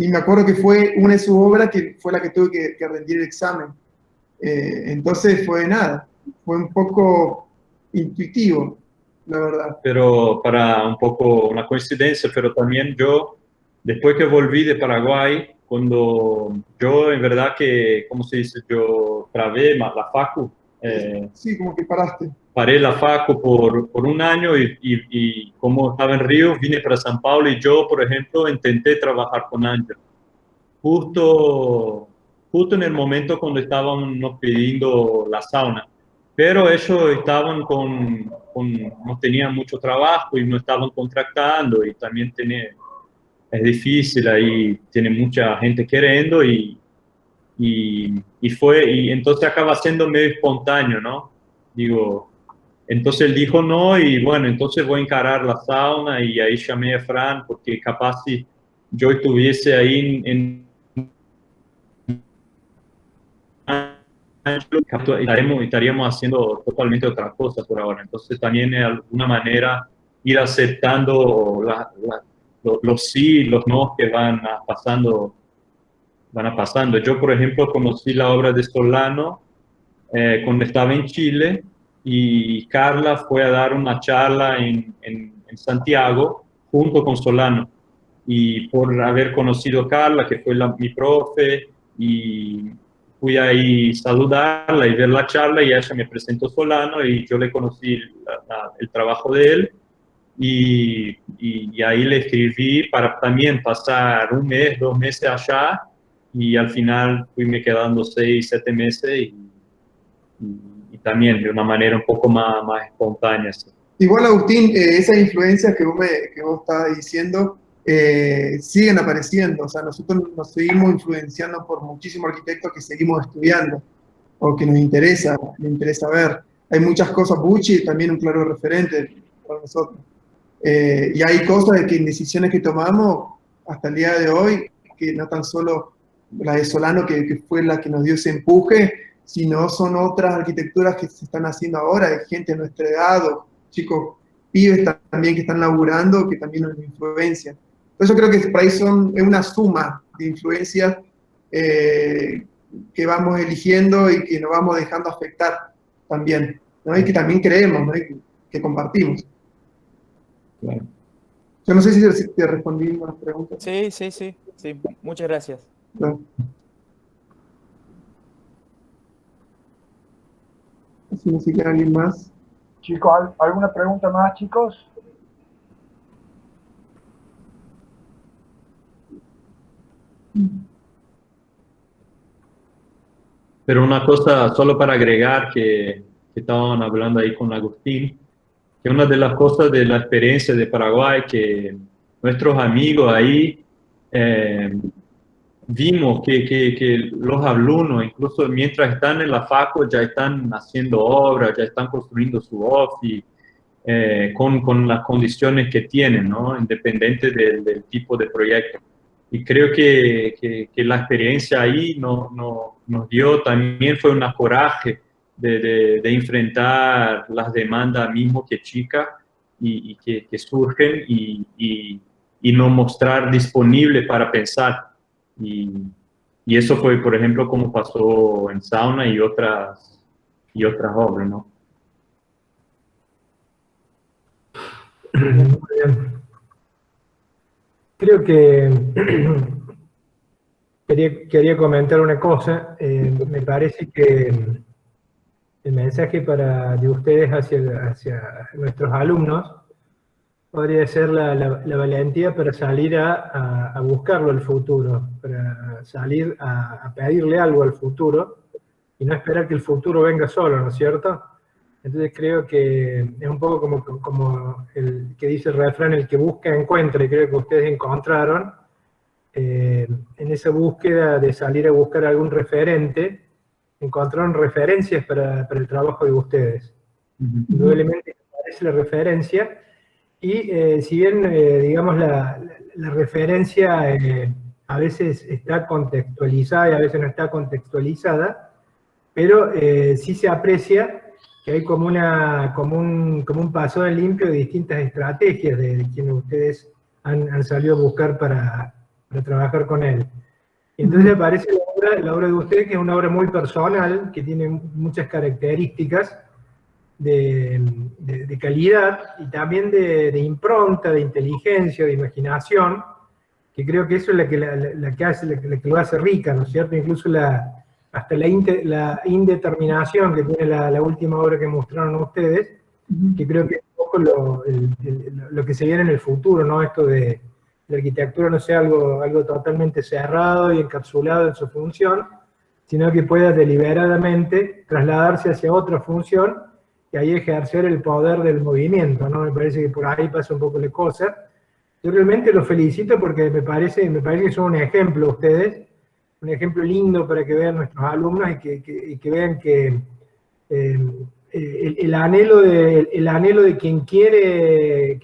Speaker 3: Y me acuerdo que fue una de sus obras que fue la que tuve que rendir el examen. Entonces fue nada, fue un poco intuitivo, la verdad.
Speaker 2: Pero para un poco una coincidencia, pero también yo, después que volví de Paraguay, cuando yo en verdad que, ¿cómo se dice? Yo trabé la facu,
Speaker 3: Sí, como que paraste.
Speaker 2: paré la facu por un año y como estaba en Río, vine para San Paulo y yo, por ejemplo, intenté trabajar con Ángel. Justo en el momento cuando estaban nos pidiendo la sauna. Pero ellos estaban no tenían mucho trabajo y no estaban contratando y también es difícil ahí, tiene mucha gente queriendo y entonces acaba siendo medio espontáneo, ¿no? Digo, entonces él dijo no y bueno, entonces voy a encarar la sauna y ahí llamé a Fran porque capaz si yo estuviese ahí en estaríamos haciendo totalmente otra cosa por ahora. Entonces también de alguna manera ir aceptando los sí y los no que van pasando. Yo, por ejemplo, conocí la obra de Solano cuando estaba en Chile, y Carla fue a dar una charla en Santiago junto con Solano. Y por haber conocido a Carla, que fue mi profe, y fui ahí saludarla y ver la charla, y ella me presentó Solano y yo le conocí el trabajo de él, y ahí le escribí para también pasar 1 mes, 2 meses allá, y al final fui me quedando 6, 7 meses, y también de una manera un poco más espontánea. ¿Sí?
Speaker 3: Igual, Agustín, esas influencias que vos estabas diciendo siguen apareciendo. O sea, nosotros nos seguimos influenciando por muchísimos arquitectos que seguimos estudiando o que nos interesa ver. Hay muchas cosas, Bucci también un claro referente para nosotros. Y hay cosas que en decisiones que tomamos hasta el día de hoy, que no tan solo la de Solano, que fue la que nos dio ese empuje, sino son otras arquitecturas que se están haciendo ahora, de gente de nuestra edad, o chicos, pibes también que están laburando, que también nos influencian. Entonces yo creo que por ahí es una suma de influencias que vamos eligiendo y que nos vamos dejando afectar también, ¿no? Y que también creemos, ¿no? Y que compartimos.
Speaker 2: Claro.
Speaker 3: Yo no sé si te respondí unas preguntas.
Speaker 5: Sí, muchas gracias.
Speaker 3: No. Si no sé si alguien más.
Speaker 1: Chicos, ¿alguna pregunta más, chicos?
Speaker 2: Pero una cosa, solo para agregar, que estaban hablando ahí con Agustín, que una de las cosas de la experiencia de Paraguay, que nuestros amigos ahí vimos que los alumnos, incluso mientras están en la facu, ya están haciendo obras, ya están construyendo su office, con las condiciones que tienen, ¿no? Independiente del tipo de proyecto. Y creo que la experiencia ahí nos dio también, fue un coraje de enfrentar las demandas mismo que chicas y que surgen, y no mostrar disponible para pensar. Y eso fue, por ejemplo, como pasó en Sauna y otras obras, ¿no?
Speaker 6: Muy bien. Creo que quería comentar una cosa. Me parece que el mensaje de ustedes hacia nuestros alumnos podría ser la valentía para salir a buscarlo al futuro, para salir a pedirle algo al futuro y no esperar que el futuro venga solo, ¿no es cierto? Entonces creo que es un poco como el que dice el refrán, el que busca encuentra, y creo que ustedes encontraron en esa búsqueda de salir a buscar algún referente, encontraron referencias para el trabajo de ustedes. Indudablemente aparece la referencia, y si bien, digamos, la referencia a veces está contextualizada y a veces no está contextualizada, pero sí se aprecia que hay como un paso en limpio de distintas estrategias de quienes ustedes han salido a buscar para trabajar con él. Y entonces aparece la obra de ustedes, que es una obra muy personal, que tiene muchas características de calidad y también de impronta, de inteligencia, de imaginación, que creo que eso es la que lo hace rica, ¿no es cierto? Incluso hasta la indeterminación que tiene la última obra que mostraron ustedes, que creo que es un poco lo que se viene en el futuro, ¿no? Esto de la arquitectura no sea algo totalmente cerrado y encapsulado en su función, sino que pueda deliberadamente trasladarse hacia otra función y ahí ejercer el poder del movimiento, ¿no? Me parece que por ahí pasa un poco la cosa. Yo realmente los felicito porque me parece que son un ejemplo ustedes, un ejemplo lindo para que vean nuestros alumnos y que vean que el anhelo de quien quiere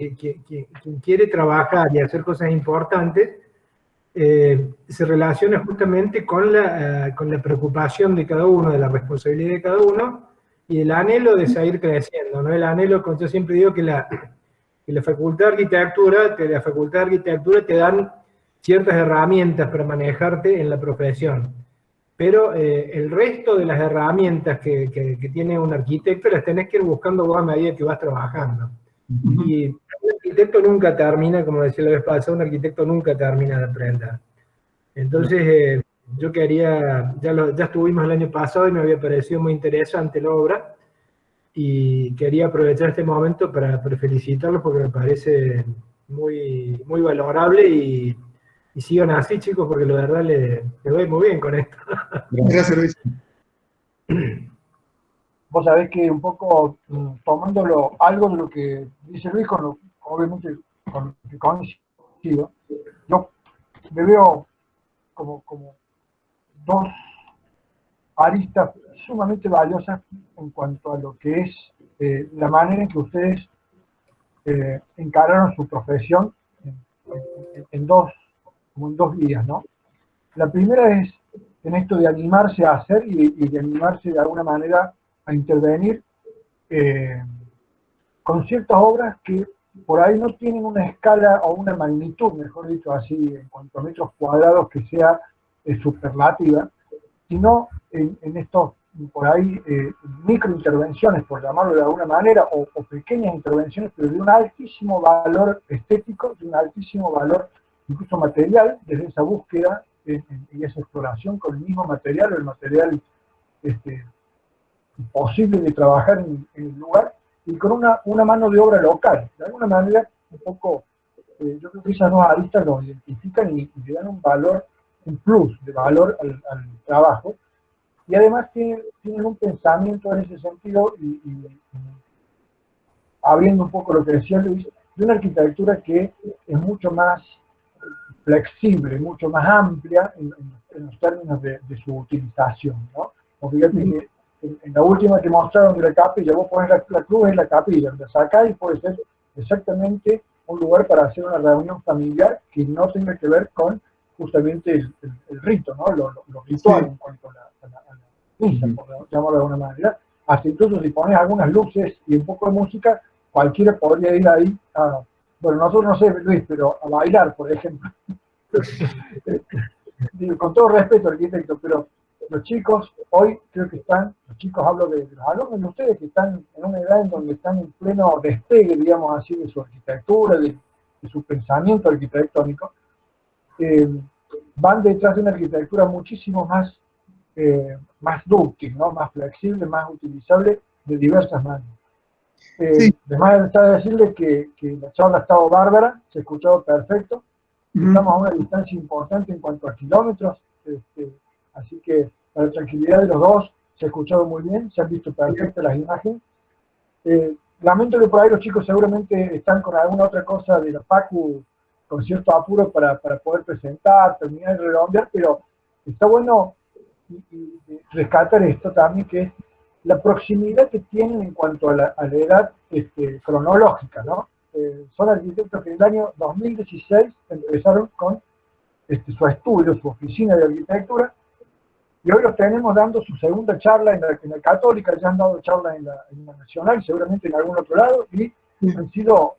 Speaker 6: trabajar y hacer cosas importantes se relaciona justamente con la preocupación de cada uno, de la responsabilidad de cada uno, y el anhelo de seguir creciendo, ¿no? El anhelo, como yo siempre digo, que la Facultad de Arquitectura te dan ciertas herramientas para manejarte en la profesión, pero el resto de las herramientas que tiene un arquitecto las tenés que ir buscando vos a medida que vas trabajando. Y un arquitecto nunca termina, como decía la vez pasada, un arquitecto nunca termina de aprender. Entonces, yo quería, ya estuvimos el año pasado y me había parecido muy interesante la obra, y quería aprovechar este momento para felicitarlos porque me parece muy, muy valorable, y sigan así, chicos, porque la verdad le doy muy bien con esto.
Speaker 3: Gracias, Luis.
Speaker 1: Vos sabés que un poco tomándolo algo de lo que dice Luis, obviamente con lo que coincido, yo me veo como dos aristas sumamente valiosas en cuanto a lo que es la manera en que ustedes encararon su profesión en dos vías, ¿no? La primera es en esto de animarse a hacer y de animarse de alguna manera a intervenir con ciertas obras que por ahí no tienen una escala o una magnitud, mejor dicho así, en cuanto a metros cuadrados que sea superlativa, sino en estos, por ahí, microintervenciones, por llamarlo de alguna manera, o pequeñas intervenciones, pero de un altísimo valor estético, de un altísimo valor incluso material, desde esa búsqueda y esa exploración con el mismo material, o el material posible de trabajar en el lugar, y con una mano de obra local. De alguna manera, un poco, yo creo que esas dos aristas lo identifican y le dan un valor, un plus de valor al trabajo, y además tienen un pensamiento en ese sentido, y abriendo un poco lo que decía Luis, de una arquitectura que es mucho más flexible, mucho más amplia en los términos de su utilización, ¿no? Porque fíjate que en la última que mostraron de la capilla, vos pones la cruz en la capilla, la sacás y puede ser exactamente un lugar para hacer una reunión familiar que no tenga que ver con justamente el rito, ¿no? Lo ritual en cuanto a la misa, por llamarlo de alguna manera. Hasta incluso si pones algunas luces y un poco de música, cualquiera podría ir ahí a, bueno, nosotros no sé, Luis, pero a bailar, por ejemplo. Digo, con todo respeto, arquitecto, pero los chicos hoy creo que están, los chicos hablo de los alumnos de ustedes, que están en una edad en donde están en pleno despegue, digamos así, de su arquitectura, de su pensamiento arquitectónico, van detrás de una arquitectura muchísimo más dúctil, ¿no? Más flexible, más utilizable de diversas maneras.
Speaker 3: Sí.
Speaker 1: Además está decirle que la charla ha estado bárbara, se ha escuchado perfecto, estamos a una distancia importante en cuanto a kilómetros, así que para la tranquilidad de los dos se ha escuchado muy bien, se han visto perfectas las imágenes. Lamento que por ahí los chicos seguramente están con alguna otra cosa de la Facu con cierto apuro para poder presentar, terminar y redondear, pero está bueno y rescatar esto también, que es la proximidad que tienen en cuanto a la edad cronológica, ¿no? Son arquitectos que en el año 2016 empezaron con su estudio, su oficina de arquitectura, y hoy los tenemos dando su segunda charla en la Católica, ya han dado charla en la Nacional, seguramente en algún otro lado, y han sido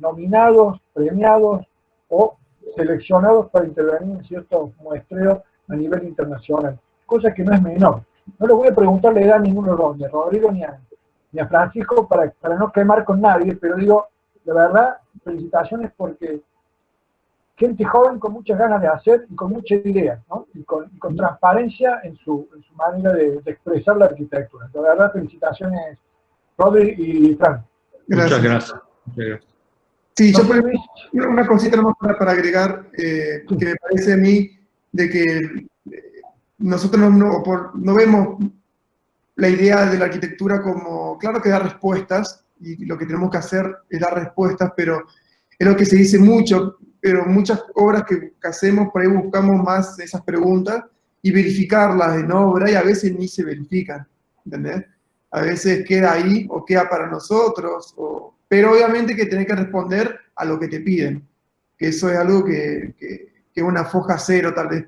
Speaker 1: nominados, premiados o seleccionados para intervenir en ciertos muestreos a nivel internacional, cosa que no es menor. No le voy a preguntar la edad a ninguno de los, ni a Rodrigo ni a Francisco, para no quemar con nadie, pero digo, de verdad, felicitaciones, porque gente joven con muchas ganas de hacer y con mucha idea, ¿no? Y con transparencia en su manera de expresar la arquitectura. De verdad, felicitaciones, Rodri y Fran.
Speaker 2: Muchas gracias.
Speaker 3: Sí, yo por una cosita nomás para agregar, que me parece a mí de que nosotros no vemos la idea de la arquitectura como, claro que da respuestas, y lo que tenemos que hacer es dar respuestas, pero es lo que se dice mucho, pero muchas obras que hacemos, por ahí buscamos más esas preguntas y verificarlas en obra, y a veces ni se verifican, ¿entendés? A veces queda ahí o queda para nosotros, pero obviamente que tenés que responder a lo que te piden, que eso es algo que que una foja cero tal vez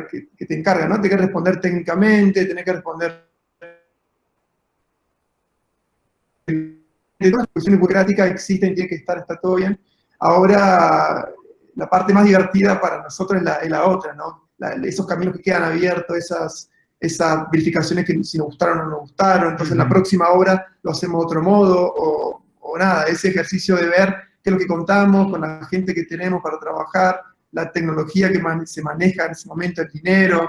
Speaker 3: que te encarga, ¿no? Tenés que responder técnicamente, tenés que responder de todas las cuestiones burocráticas existen, tiene que estar, está todo bien. Ahora, la parte más divertida para nosotros es la otra, ¿no? Esos caminos que quedan abiertos, esas verificaciones que si nos gustaron o no nos gustaron, entonces en la próxima obra lo hacemos de otro modo, o nada, ese ejercicio de ver qué es lo que contamos con la gente que tenemos para trabajar, la tecnología que se maneja en ese momento, el dinero.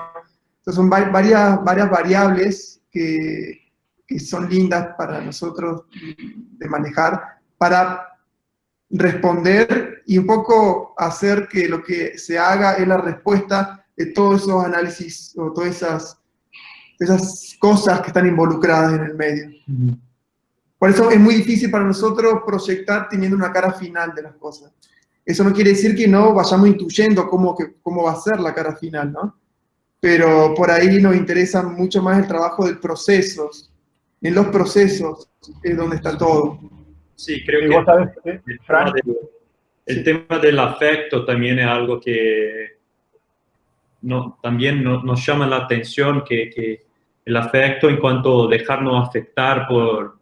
Speaker 3: Entonces son varias variables que son lindas para nosotros de manejar, para responder y un poco hacer que lo que se haga es la respuesta de todos esos análisis o todas esas cosas que están involucradas en el medio. Por eso es muy difícil para nosotros proyectar teniendo una cara final de las cosas. Eso no quiere decir que no vayamos intuyendo cómo va a ser la cara final, ¿no? Pero por ahí nos interesa mucho más el trabajo del proceso. En los procesos es donde está todo.
Speaker 2: Sí, creo
Speaker 1: Y
Speaker 2: que
Speaker 1: vos sabés, Fran,
Speaker 2: el tema del afecto también es algo que también nos llama la atención, que el afecto en cuanto a dejarnos afectar por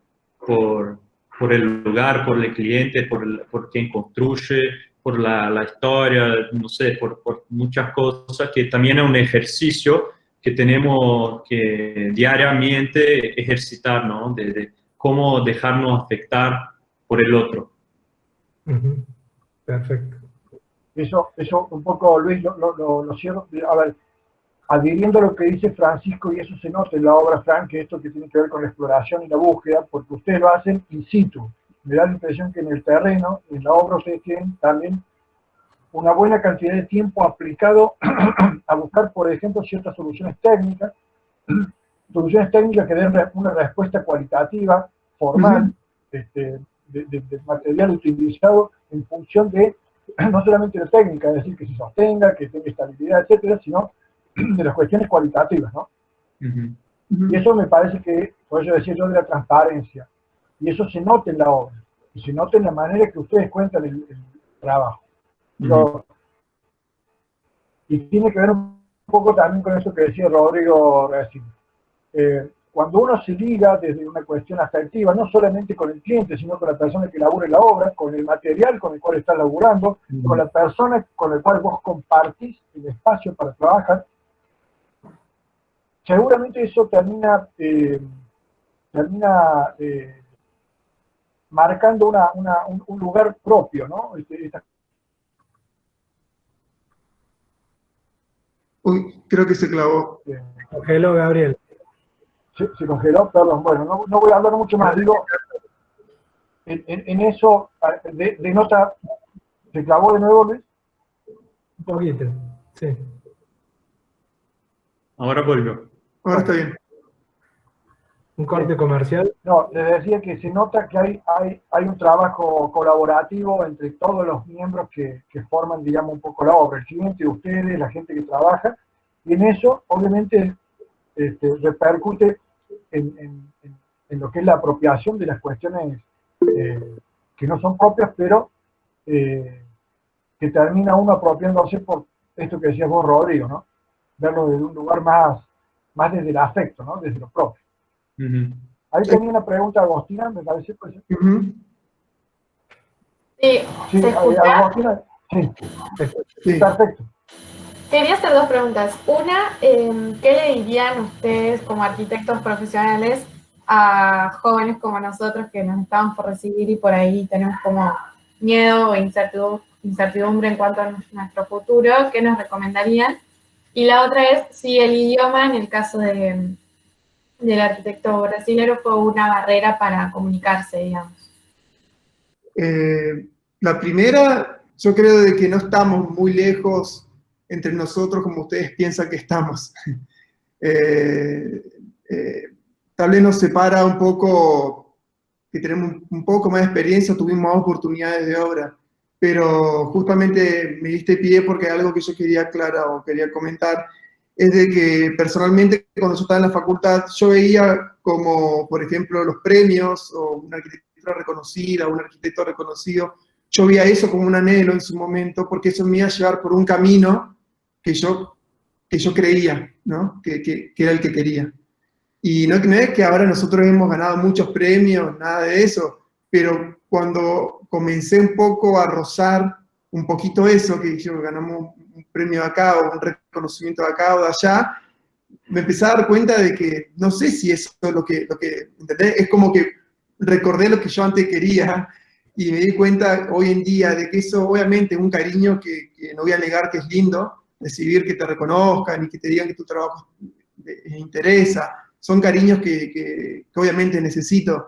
Speaker 2: el lugar, por el cliente, por quien construye, por la historia, no sé, por muchas cosas, que también es un ejercicio que tenemos que diariamente ejercitar, ¿no? De cómo dejarnos afectar por el otro.
Speaker 6: Perfecto.
Speaker 1: eso un poco, Luis, lo cierro. A ver, adhiriendo a lo que dice Francisco, y eso se nota en la obra, Frank, que esto que tiene que ver con la exploración y la búsqueda, porque ustedes lo hacen in situ. Me da la impresión que en el terreno, en la obra, ustedes tienen también una buena cantidad de tiempo aplicado a buscar, por ejemplo, ciertas soluciones técnicas que den una respuesta cualitativa, formal, del material utilizado en función de no solamente la técnica, es decir, que se sostenga, que tenga estabilidad, etcétera, sino de las cuestiones cualitativas, ¿no? Y eso me parece que, por eso decía yo de la transparencia, y eso se nota en la obra, y se nota en la manera que ustedes cuentan el trabajo. Y tiene que ver un poco también con eso que decía Rodrigo recién. Cuando uno se liga desde una cuestión afectiva, no solamente con el cliente, sino con la persona que labura la obra, con el material con el cual está laburando, con la persona con la cual vos compartís el espacio para trabajar, seguramente eso termina marcando un lugar propio, ¿no?
Speaker 3: Uy, creo que se clavó.
Speaker 6: Congeló, Gabriel.
Speaker 1: Se congeló, perdón. Bueno, no voy a hablar mucho más. Digo, en eso, de nota, ¿se clavó de nuevo, Luis?
Speaker 6: Un poquito, sí.
Speaker 2: Ahora volvió.
Speaker 3: Ahora está bien.
Speaker 6: Un corte comercial.
Speaker 1: No, les decía que se nota que hay un trabajo colaborativo entre todos los miembros que forman, digamos, un poco la obra, el cliente, ustedes, la gente que trabaja, y en eso, obviamente, repercute en lo que es la apropiación de las cuestiones que no son propias, pero que termina uno apropiándose por esto que decías vos, Rodrigo, ¿no? Verlo desde un lugar más desde el afecto, ¿no? Desde lo propio. Ahí tenía una pregunta, Agostina, me parece. Pues,
Speaker 7: Sí, ¿se escucha?
Speaker 1: Agostina, sí, perfecto.
Speaker 7: Quería hacer dos preguntas. Una, ¿qué le dirían ustedes como arquitectos profesionales a jóvenes como nosotros que nos estamos por recibir y por ahí tenemos como miedo o incertidumbre en cuanto a nuestro futuro? ¿Qué nos recomendarían? Y la otra es si el idioma, en el caso del arquitecto brasilero, fue una barrera para comunicarse, digamos.
Speaker 3: La primera, yo creo de que no estamos muy lejos entre nosotros como ustedes piensan que estamos. Tal vez nos separa un poco, que tenemos un poco más de experiencia, tuvimos más oportunidades de obra, pero justamente me diste pie porque algo que yo quería aclarar o quería comentar es de que personalmente cuando yo estaba en la facultad yo veía como, por ejemplo, los premios o una arquitectura reconocida, un arquitecto reconocido, yo veía eso como un anhelo en su momento, porque eso me iba a llevar por un camino que yo creía, ¿no? Que era el que quería. Y no es que ahora nosotros hemos ganado muchos premios, nada de eso, pero cuando comencé un poco a rozar un poquito eso, que yo ganamos un premio de acá o un reconocimiento de acá o de allá, me empecé a dar cuenta de que no sé si eso es lo que ¿entendés? Es como que recordé lo que yo antes quería y me di cuenta hoy en día de que eso obviamente es un cariño que no voy a negar que es lindo, recibir que te reconozcan y que te digan que tu trabajo les interesa, son cariños que obviamente necesito,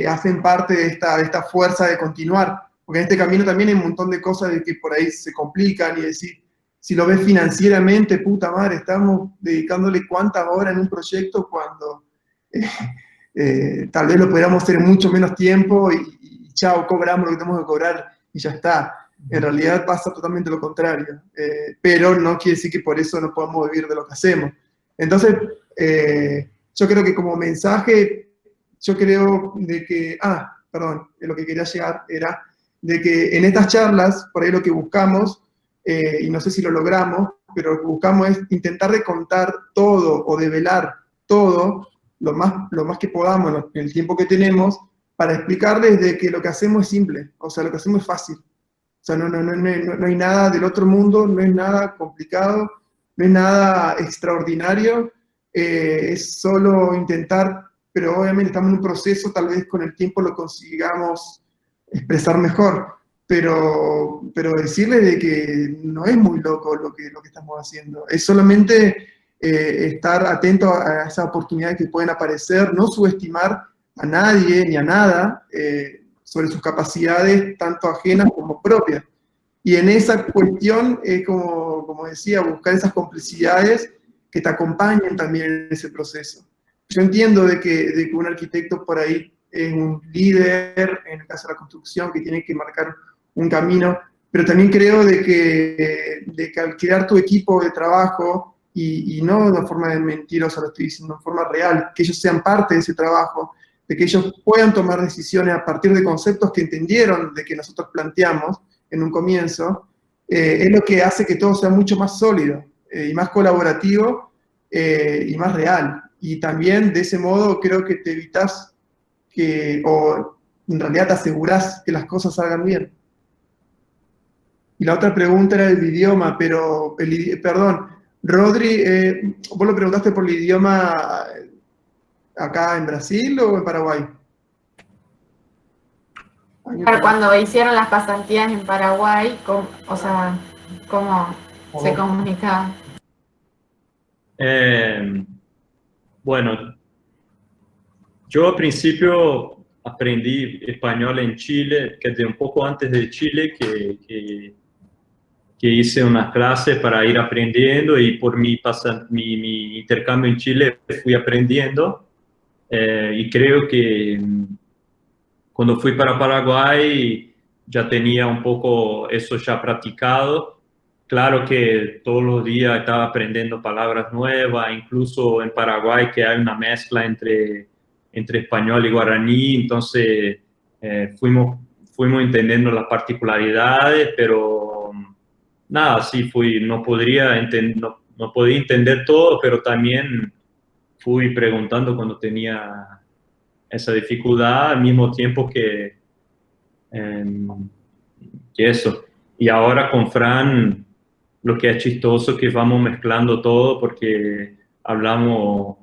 Speaker 3: hacen parte de esta fuerza de continuar, porque en este camino también hay un montón de cosas de que por ahí se complican y decir, si lo ves financieramente, puta madre, estamos dedicándole cuántas horas en un proyecto cuando tal vez lo podríamos hacer en mucho menos tiempo y chao, cobramos lo que tenemos que cobrar y ya está. En realidad pasa totalmente lo contrario, pero no quiere decir que por eso no podamos vivir de lo que hacemos. Entonces, yo creo que como mensaje, yo creo de que, perdón, lo que quería llegar era de que en estas charlas, por ahí lo que buscamos, y no sé si lo logramos, pero lo que buscamos es intentar de contar todo o develar todo lo más que podamos en el tiempo que tenemos para explicarles de que lo que hacemos es simple, o sea, lo que hacemos es fácil. O sea, no hay nada del otro mundo, no es nada complicado, no es nada extraordinario, es solo intentar, pero obviamente estamos en un proceso, tal vez con el tiempo lo consigamos expresar mejor, pero decirle de que no es muy loco lo que estamos haciendo, es solamente estar atento a esas oportunidades que pueden aparecer, no subestimar a nadie ni a nada sobre sus capacidades, tanto ajenas como propias. Y en esa cuestión es como decía, buscar esas complicidades que te acompañen también en ese proceso. Yo entiendo de que un arquitecto por ahí es un líder, en el caso de la construcción, que tiene que marcar un camino, pero también creo de que al crear tu equipo de trabajo, y no de una forma de mentirosa, lo estoy diciendo, de una forma real, que ellos sean parte de ese trabajo, de que ellos puedan tomar decisiones a partir de conceptos que entendieron de que nosotros planteamos en un comienzo, es lo que hace que todo sea mucho más sólido y más colaborativo y más real. Y también de ese modo creo que te evitas o en realidad te aseguras que las cosas salgan bien. Y la otra pregunta era el idioma, pero, perdón, Rodri, ¿vos lo preguntaste por el idioma acá en Brasil o en Paraguay?
Speaker 7: Cuando hicieron las pasantías en Paraguay, ¿cómo se comunicaban?
Speaker 2: Bueno, yo al principio aprendí español en Chile, que de un poco antes de Chile, que hice unas clases para ir aprendiendo y por mi intercambio en Chile fui aprendiendo y creo que cuando fui para Paraguay ya tenía un poco eso ya practicado. Claro que todos los días estaba aprendiendo palabras nuevas, incluso en Paraguay que hay una mezcla entre español y guaraní, entonces fuimos entendiendo las particularidades, pero nada, sí no podía entender todo, pero también fui preguntando cuando tenía esa dificultad al mismo tiempo que eso. Y ahora con Fran, lo que es chistoso que vamos mezclando todo porque hablamos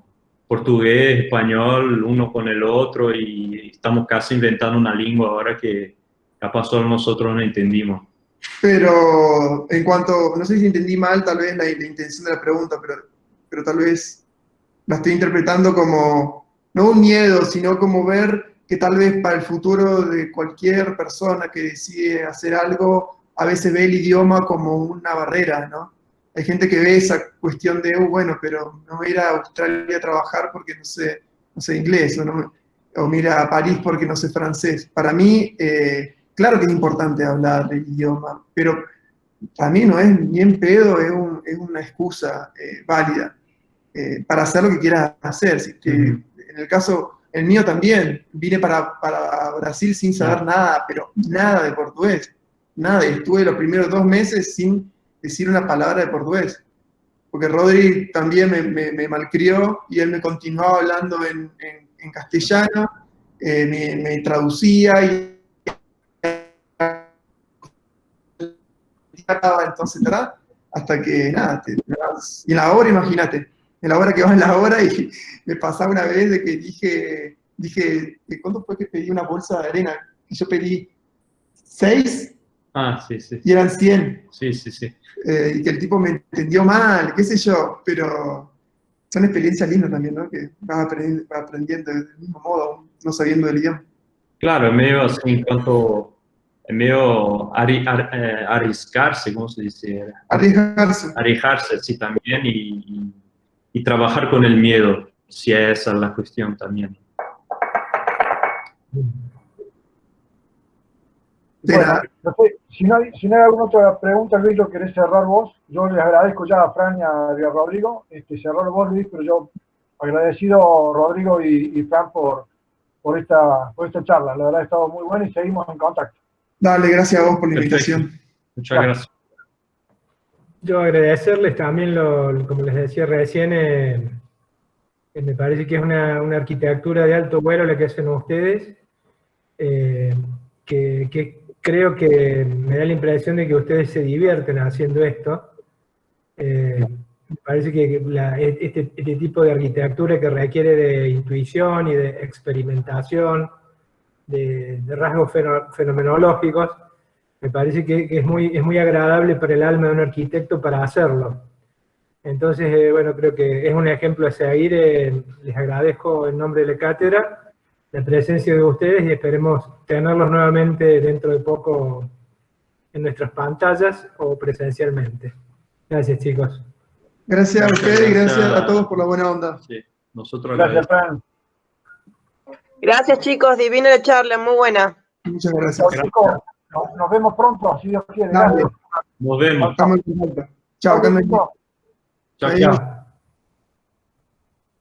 Speaker 2: portugués, español, uno con el otro y estamos casi inventando una lengua ahora que capaz solo nosotros no entendimos.
Speaker 3: Pero en cuanto, no sé si entendí mal tal vez la intención de la pregunta, pero tal vez la estoy interpretando como, no un miedo, sino como ver que tal vez para el futuro de cualquier persona que decide hacer algo, a veces ve el idioma como una barrera, ¿no? Hay gente que ve esa cuestión de, bueno, pero no voy a ir a Australia a trabajar porque no sé inglés, o mira a París porque no sé francés. Para mí, claro que es importante hablar el idioma, pero para mí no es ni en pedo, es una excusa válida para hacer lo que quieras hacer. En el caso, el mío también. Vine para Brasil sin saber nada, pero nada de portugués. Nada, y estuve los primeros 2 meses sin decir una palabra de portugués. Porque Rodri también me malcrió y él me continuaba hablando en castellano, me traducía y entonces, ¿verdad? Hasta que, nada, y en la hora, imagínate, en la hora que va en la hora, y me pasaba una vez de que dije, ¿cuánto fue que pedí una bolsa de arena? Y yo pedí 6
Speaker 2: sí, sí.
Speaker 3: y eran 100.
Speaker 2: Sí.
Speaker 3: Y que el tipo me entendió mal, qué sé yo, pero son experiencias lindas también, ¿no? Que vas aprendiendo del mismo modo, no sabiendo del idioma.
Speaker 2: Claro, es medio así en cuanto, es medio arriesgarse, ¿cómo se dice?
Speaker 3: Arriesgarse.
Speaker 2: Arriesgarse, sí, también, y trabajar con el miedo, si esa es la cuestión también.
Speaker 1: Bueno, no sé, si no hay alguna otra pregunta, Luis, ¿lo querés cerrar vos? Yo les agradezco ya a Fran y a Rodrigo, cerrar vos, Luis, pero yo agradecido, Rodrigo y Fran, por esta charla. La verdad ha estado muy buena y seguimos en contacto.
Speaker 3: Dale, gracias a vos por la
Speaker 2: Perfecto.
Speaker 3: invitación.
Speaker 2: Muchas gracias.
Speaker 6: Yo agradecerles también, como les decía recién, me parece que es una arquitectura de alto vuelo la que hacen ustedes, que creo que me da la impresión de que ustedes se divierten haciendo esto. Me parece que este tipo de arquitectura que requiere de intuición y de experimentación, de rasgos fenomenológicos, me parece que es muy agradable para el alma de un arquitecto para hacerlo. Entonces, bueno, creo que es un ejemplo a seguir. Les agradezco en nombre de la cátedra la presencia de ustedes y esperemos tenerlos nuevamente dentro de poco en nuestras pantallas o presencialmente. Gracias, chicos.
Speaker 3: Gracias a ustedes y gracias a todos por la buena onda.
Speaker 2: Sí, nosotros
Speaker 1: Gracias, Fran.
Speaker 4: Gracias, chicos. Divina la charla, muy buena.
Speaker 3: Muchas gracias.
Speaker 1: Chicos, nos vemos pronto, si Dios quiere.
Speaker 3: Dale.
Speaker 1: Gracias.
Speaker 2: Nos vemos.
Speaker 3: Estamos en contacto. Chao,
Speaker 1: Chao.
Speaker 2: Chao,
Speaker 3: Adiós.
Speaker 2: chao.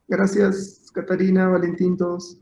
Speaker 3: Gracias, Catarina, Valentín, todos.